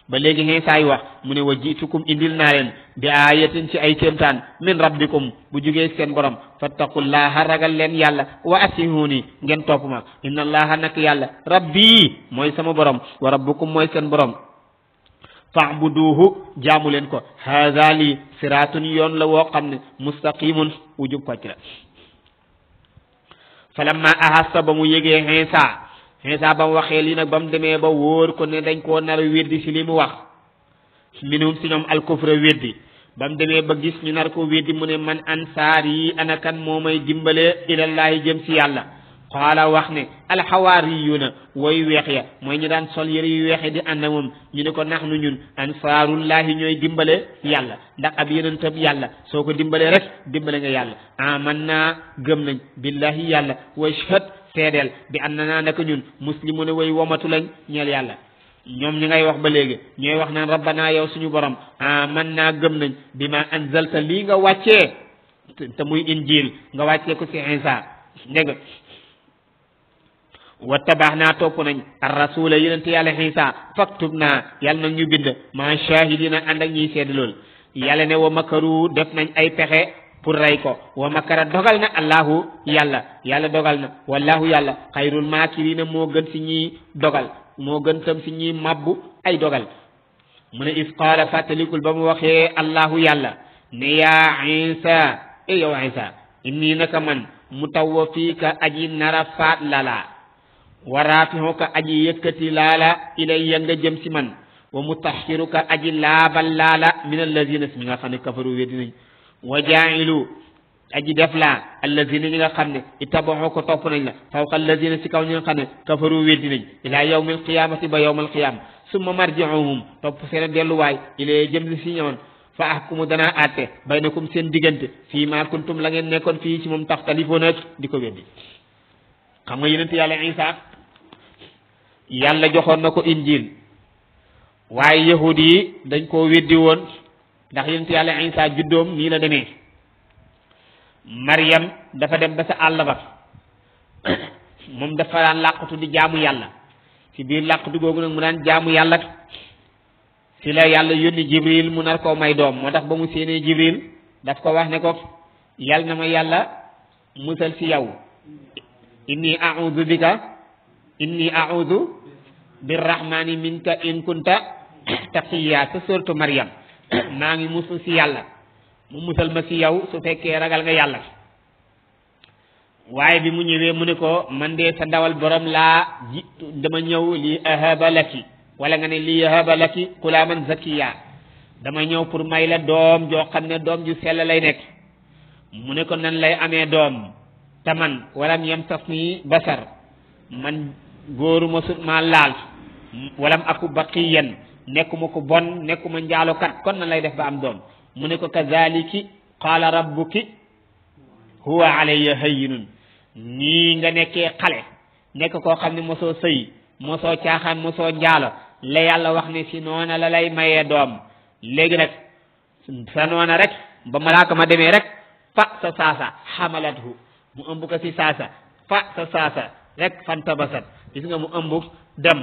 ba léegi Iisaa yi wax mu ne wa jiitukum indil naa leen bi ayatin ci ay kéemtaan min rabbikum bu jugee seen borom fattaqullaha ragal leen yàlla wa asihuni ngeen topp ma inna allaha nak yàlla rabbi mooy sama borom wa rabbukum mooy seen borom fa'buduhu jaamu leen ko haza li siratun yoon la woo xam ne mustaqimun wu jub kocc la falamma ahassa ba mu yëgee Iisaa ba mu waxee lii nag ba mu demee ba wóor ko ne dañ koo nar a weddi si li mu wax minhum si ñoom alkufra weddi ba mu demee ba gis ñu nar ko weddi mu ne man ansaar yi ana kan moo may dimbale ilallahi jëm si yàlla qaala wax ne alxawaariyuuna woy weex ya mooy ñu daan sol yëre yu weexe di ànd moom ñu ne ko nax nu ñun ansaarullahi ñooy dimbale yàlla ndax ab yonentam yàlla soo ko dimbalee rek dimbale nga yàlla amanna gëm nañ billahi yàlla washhad seedeel bi annana naka ñun muslimuna way womatu lañ ñeel yàlla ñoom ñi ngay wax ba léegi ñooy wax naan rabbana yow suñu borom amanna gëm nañ bi ma anzalta lii nga wàccee te muy injil nga wàccee ko ci Iisaa dégg nga wattabaxnaa topp nañ ar rasula yonente yàlla Iisaa faktub naa yàlla nag ñu bind ma shahidina ànd ak ñiy seede lool yàlla ne wa makaru def nañ ay pexe pour rey ko wa makara dogal na allahu yàlla dogal na wallahu yàlla xayrul maakirina moo gën si ñiy dogal moo gën tam si ñiy mabbu ay dogal mu ne is qaala fàttalikul ba mu waxee allahu yàlla ne yaa Iisaa yow Iisaa inni naka man mutawaffiika aji nara faat lala wa raafi'uka aji yëkkati laala ilayya nga jëm si man wa mutahhiruka aji laabal laala min allazina si mi nga xam ne kafaru weddi nañ wa jaa'ilu aji def laa allazina ñi nga xam ne ittabaxoo ko topp nañ la fawqa allazina si kaw ñi nga xam ne kafaru weddi nañ ila yawmil qiyamati ba yawmal qiyama summa marji'uhum topp seen delluwaay ilay jëm si ñoon fa ahkumu danaa àtte baynakum seen diggante fii ma kuntum la ngeen nekkoon fii ci moom taxtalifuuna di ko weddi xam nga yonent yàlla Iisaa yàlla joxoon na ko injil waaye yahud yi dañ koo weddi woon ndax yonent yàlla Iisaa juddoom nii la demee Maryam dafa dem ba sa àll ba moom dafa daan làqatu di jaamu yàlla ci biir làqatu googu nag mu daan jaamu yàlla ci la yàlla yónni Jibril mu nar koo may doom moo tax ba mu séenee Jibril daf ko wax ne ko yàlla na ma yàlla musal ci yow inni a'udhu birrahmani minka in kunta taqiya sa suratu Maryam maa ngi musul ci yàlla mu musal ma ci yow su fekkee ragal nga yàlla waaye bi mu ñëwee mu ne ko man de sa ndawal borom laa ji dama ñëw li ahaba laki wala nga ne li ahaba laki kulaaman zakiya dama ñëw pour may la doom joo xam ne doom ju sell lay nekk mu ne ko nan lay amee doom te man walam yam saf nii basar man góoru ma sut ma laal walam aku baqiyan nekkuma ko bon nekkuma njaalokat kon nan lay def ba am doom mu ne ko kazaliki qaala rabbuki huwa alayya hayyinun nii nga nekkee xale nekk koo xam ne mosoo sëy mosoo caaxaan mosoo njaalo la yàlla wax ne si noona la lay mayee doom léegi nag sa noona rek ba malaaka ma demee rek fa sa saasa xamalathu mu ëmb ko si saasa fa sa saasa rek fantabasat gis nga mu ëmb dem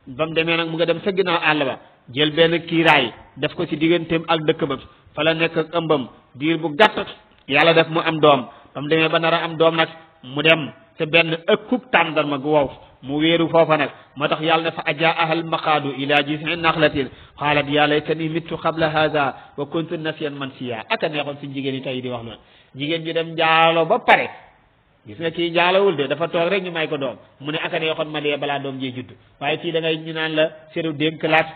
ba mu demee nag mu nga dem sa ginnaaw àll ba jël benn kiiraay def ko si digganteem ak dëkk ba fa la nekk ak ëmbam diir bu gàtt yàlla def mu am doom ba mu demee ba nar a am doom nag mu dem te benn ëkkub tàndarma gu wow mu wéeru foofa nag moo tax yàlla ne fa ajaaha al maqaadu ila jis'i naxlatin qaalat yaa laytani mittu qabla hada wa kuntu nasiyan mansiya aka neexoon suñ jigéen yi tey di wax noonu jigéen ji dem njaalo ba pare gis nga kii njaalowul de dafa toog rek ñu may ko doom mu ne aka neexoon ma dee balaa doom jee judd waaye kii da ngay ñu naan la seru dénk laat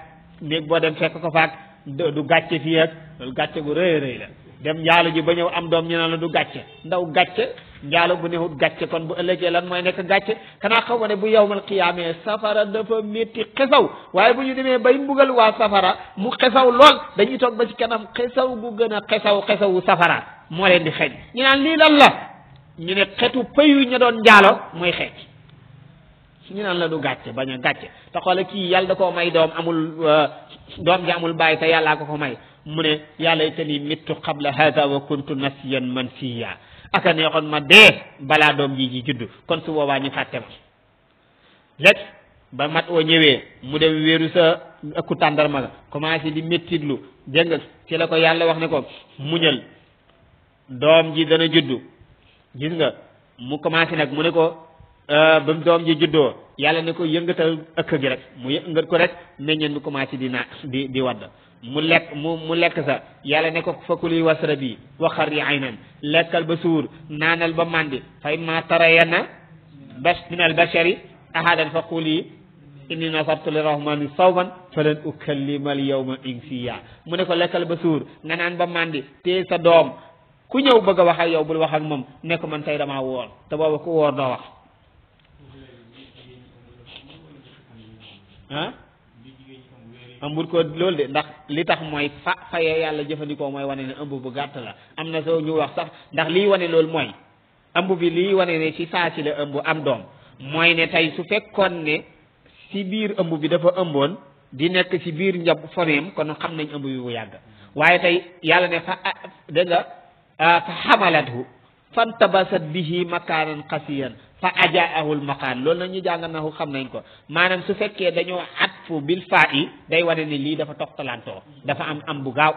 néeg boo dem fekk ko faak du gàcce fii ak loolu gàcce gu rëy rëy la dem njaalo ji ba ñëw am doom ñu naan la du gàcce ndaw gàcce njaalo bu newut gàcce kon bu ëllëgee lan mooy nekk gàcce xanaa xaw ma ne bu yawmal qiyaamee safara dafa métti xesaw waaye bu ñu demee bay mbugal waa safara mu xesaw lool dañuy toog ba ci kanam xesaw gu gën a xesawu safara moo leen di xeeñ ñu naan lii lan la ñu ne xetu pëyu ña doon njaalo mooy xeeñ ñu naan la du gàcce bañ a gàcce te xoole kii yàlla da koo may doom amul doom ji amul bàyyi te yàllaa ko may mu ne yàlla itani mittu qabla hada wa kuntu nasiyan mansiya aka neexoon ma dee balaa doom ji juddu kon su boobaa ñu fàtte ma léegi ba mat oo ñëwee mu dem wéeru sa ëkku tàndarma ga commencé di méttitlu dégg nga ci la ko yàlla wax ne ko muñal doom ji dana juddu gis nga mu commencé nag mu ne ko ba doom ji juddoo yàlla ne ko yëngatal ëkk gi rek mu yëngat ko rek meññeen mi commencé di wadd mu lekk sa yàlla ne ko fakuli wasrabi wa xarri aynan lekkal ba suur naanal ba mandi fa imma tarayanna min al bashari ahadan fa quli inni nasartu lirahmani sawman falan ukallima al yawma insiya mu ne ko lekkal ba suur nga naan ba mandi te sa doom ku ñëw bëgg a wax ak yow bul wax ak moom ne ko man tey damaa woor te booba ku woor doo wax ah ambul ko loolu de ndax li tax mooy fayee yàlla jëfandikoo mooy wane ne ëmb bu gàtt la am na soo ñu wax sax ndax lii wane loolu mooy ëmb bi lii wane ne ci saa si la ëmb am doom mooy ne tey su fekkoon ne si biir ëmb bi dafa ëmboon di nekk si biir njab foneem kon xam nañ ëmb bi bu yàgg waaye tey yàlla ne dégg nga fa xamalathu fantabasat bihi makaanan qasiyan fa ajaahu al maqaan loolu nag ñu jàng naxu xam nañ ko maanaam su fekkee dañoo atfu bil faa yi day wane ne lii dafa toftalantoo dafa am bu gaaw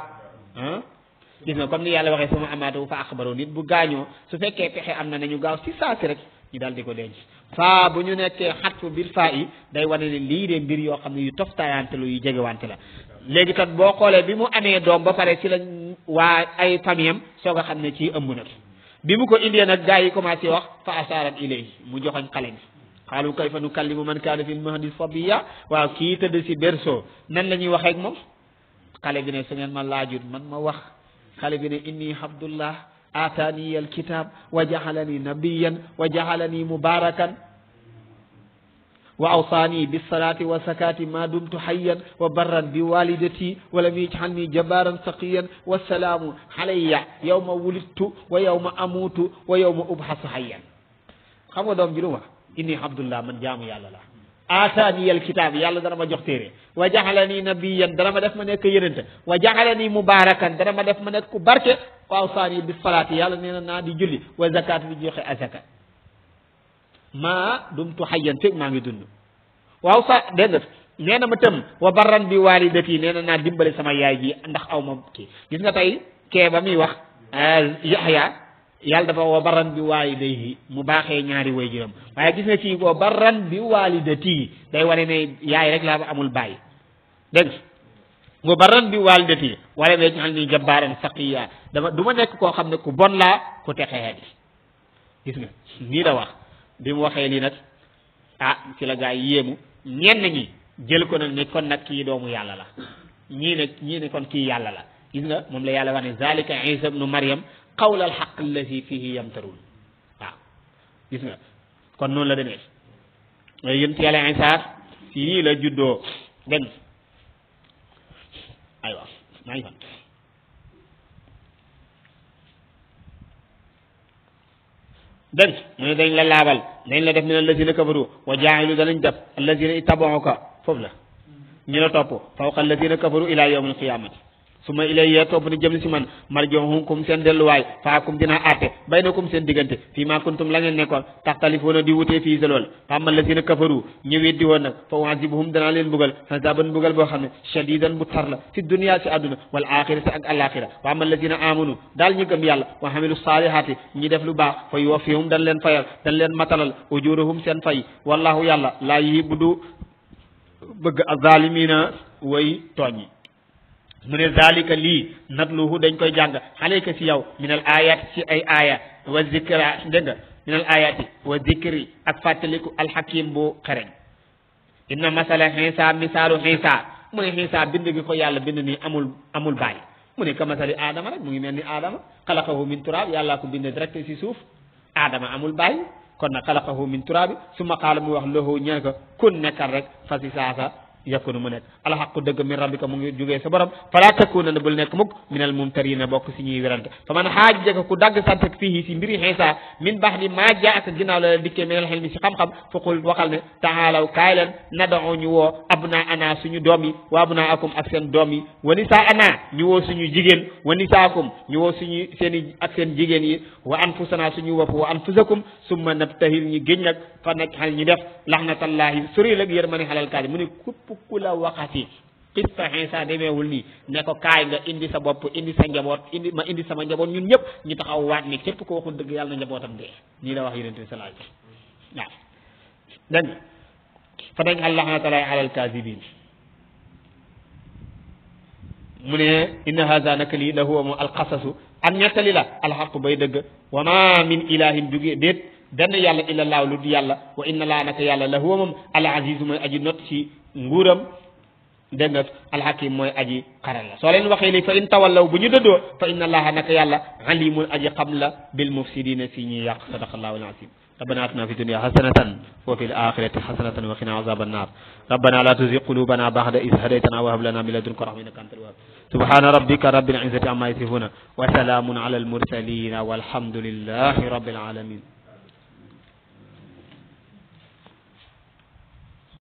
gis nga comme ni yàlla waxee sama amaatu fa axbaro nit bu gaañoo su fekkee pexe am na nañu gaaw si saasi rek ñu daal di ko denc faa bu ñu nekkee atfu bil faa yi day wane ne lii de mbir yoo xam ne yu toftalante la yu jegewante la léegi tat boo xoolee bi mu amee doom ba pare ci la waa ay famille am soog a xam ne ci ëmb na bi mu ko indee nag gaa yi commencé wax fa asharat ilay mu joxoñ xale bi xaalu kayfa nukallimu man kaana fil mahdi sabiyya waaw kii tëdd si berceau nan la ñuy waxee ak moom xale bi ne su ngeen ma laajut man ma wax xale bi ne inni abdullah atani al kitab wa jaxalani nabiyan wa jaxalani mubarakan wa awsaani bisalaati wa sakaati ma dumtu hayyan wa barran bi walidati wa lam yaj'alni jabbaran saqiyan wa salaamu alayya yawma wulidtu wa yawma amuutu wa yawma ubhasu hayyan xam nga doom ji lu wax inni abdullah man jaamu yàlla la aataani al kitaab yàlla dana ma jox téere wa jaxalani nabiyan dana ma def ma nekk yonent wa jaxalani mubarakan dana ma def ma nekk ku barke wa awsaani bisalaati yàlla nee na naa di julli wa zakaati di joxe azaka maa dumtu hayyan fekk maa ngi dund waaw sa dégg nga nee na ma tëm wa barran bi walidati nee na naa dimbale sama yaay ji ndax aw ma kii gis nga tey kee ba muy wax Yaxya yàlla dafa wa barran bi walidayhi mu baaxee ñaari way juram waaye gis nga kii wa barran bi walidati day wane ne yaay rek laa ba amul bàyyi dégg nga wa barran bi walidati wala ne ñal ni jabbaaran saqiya dama du ma nekk koo xam ne ku bon laa ku texee di gis nga nii la wax bi mu waxee lii nag ci la gaa yi yéemu ñenn ñi jël ko nag ne kon nag kii doomu yàlla la ñii ne kon kii yàlla la gis nga moom la yàlla wax ne zalika isa ibnu maryam qawla alxaq allati fihi yamtarun waaw gis nga kon noonu la demee yéen ci yàlla isa fii la juddoo dégg aywa maa ngi fan dégg mu ne dañ la laabal dañ la def min allazina kafaru wa jaa'ilu danañ def allazina ittaba'uka foofu la ñu la topp fawqa allazina kafaru ila yawmil qiyamati suma ilayya topp ni jëm si man marji'ukum seen delluwaay faakum dinaa àtte baynakum seen diggante fii maa kuntum la ngeen nekkoon taxtalifuuna di wutee fii sa lool fa amma allazina kafaru ñu weddi woon nag fa u'azibuhum danaa leen bugal azaban bugal boo xam ne shadidan bu tar la fi dunya si àdduna wal axirati ak alaxira wa amma allazina amanu daal ñu gëm yàlla wa hamilu saalihaati ñi def lu baax fa yuwaffihum dañ leen fayal dañ leen matalal ujurahum seen fay wallahu yàlla laa yuhibbu du bëgg azalimina way tooñ mu ne zalika lii natluhu dañ koy jàng alayka si yow min al ayat si ay aya wa zikra dégg nga min al ayati wa zikri ak fàttaliku alxakim bu xereñ inna masala xiisa misaalu xiisa mu ne xiisa bind gi ko yàlla bind nii amul bàyyi mu ne ka masali aadama rek mu ngi mel ni aadama xalaqahu min turaab yàllaa ko bind direct si suuf aadama amul bàyyi kon nag xalaqahu min turaabi summa qaala mu wax lahu ñeen ko kun nekkal rek fasi saasa yakunu mu nekk alxaqu dëgg min rabbika mu ngi jógee sa borom fala takuna na bul nekk mukk minal mumtarina bokk si ñuy werante fa man xaajaka ku dagg sant fii si mbiri xiisa min baxdi maa jaaka ginnaaw la dikkee minal xilmi si xam-xam fa qul waxal ne taalaw kaay leen nad'u ñu woo abna ana suñu doom yi wa abnaakum ak seen doom yi wa nisaa ana ñu woo suñu jigéen wa nisaakum ñu woo suñu seen i ak seen jigéen yi wa anfusana suñu wopp wa anfusakum summa nabtahil ñu géñ nag fa nag xal ñu def laxnatallahi sori lag yërmani xalal kaadi mu ne ku la waxati qissa Iisa demeewul nii ne ko kaay nga indi sa bopp indi sa njaboot indi sama njaboot ñun ñëpp ñu taxaw waat ni képp ko waxul dëgg yàlla na njabootam dee nii la wax yonent bi sallallahu alayhi wasallam waaw dégg nga fa dañ al laxnatallahi alal kaadibiin mu ne inna haza naka lii la huwa moom alqasasu an ñettali la alxaqu bay dëgg wa ma min ilahin duge déet benn yàlla illa laahu lu di yàlla wa inna laa naka yàlla la huwa moom al azizu mooy aji not ci nguuram dégg nga alxakim mooy aji xaral la soo leen waxee li fa in tawallaw bu ñu dëddoo fa inna allaha naka yàlla alimun aji xam la bil mufsidina si ñuy yàq sadaqallahu alazim ربنا آتنا في الدنيا حسنة وفي الآخرة حسنة وقنا عذاب النار ربنا لا تزغ قلوبنا بعد إذ هديتنا وهب لنا من لدنك رحمة إنك أنت الوهاب سبحان ربك رب العزة عما يصفون وسلام على المرسلين والحمد لله رب العالمين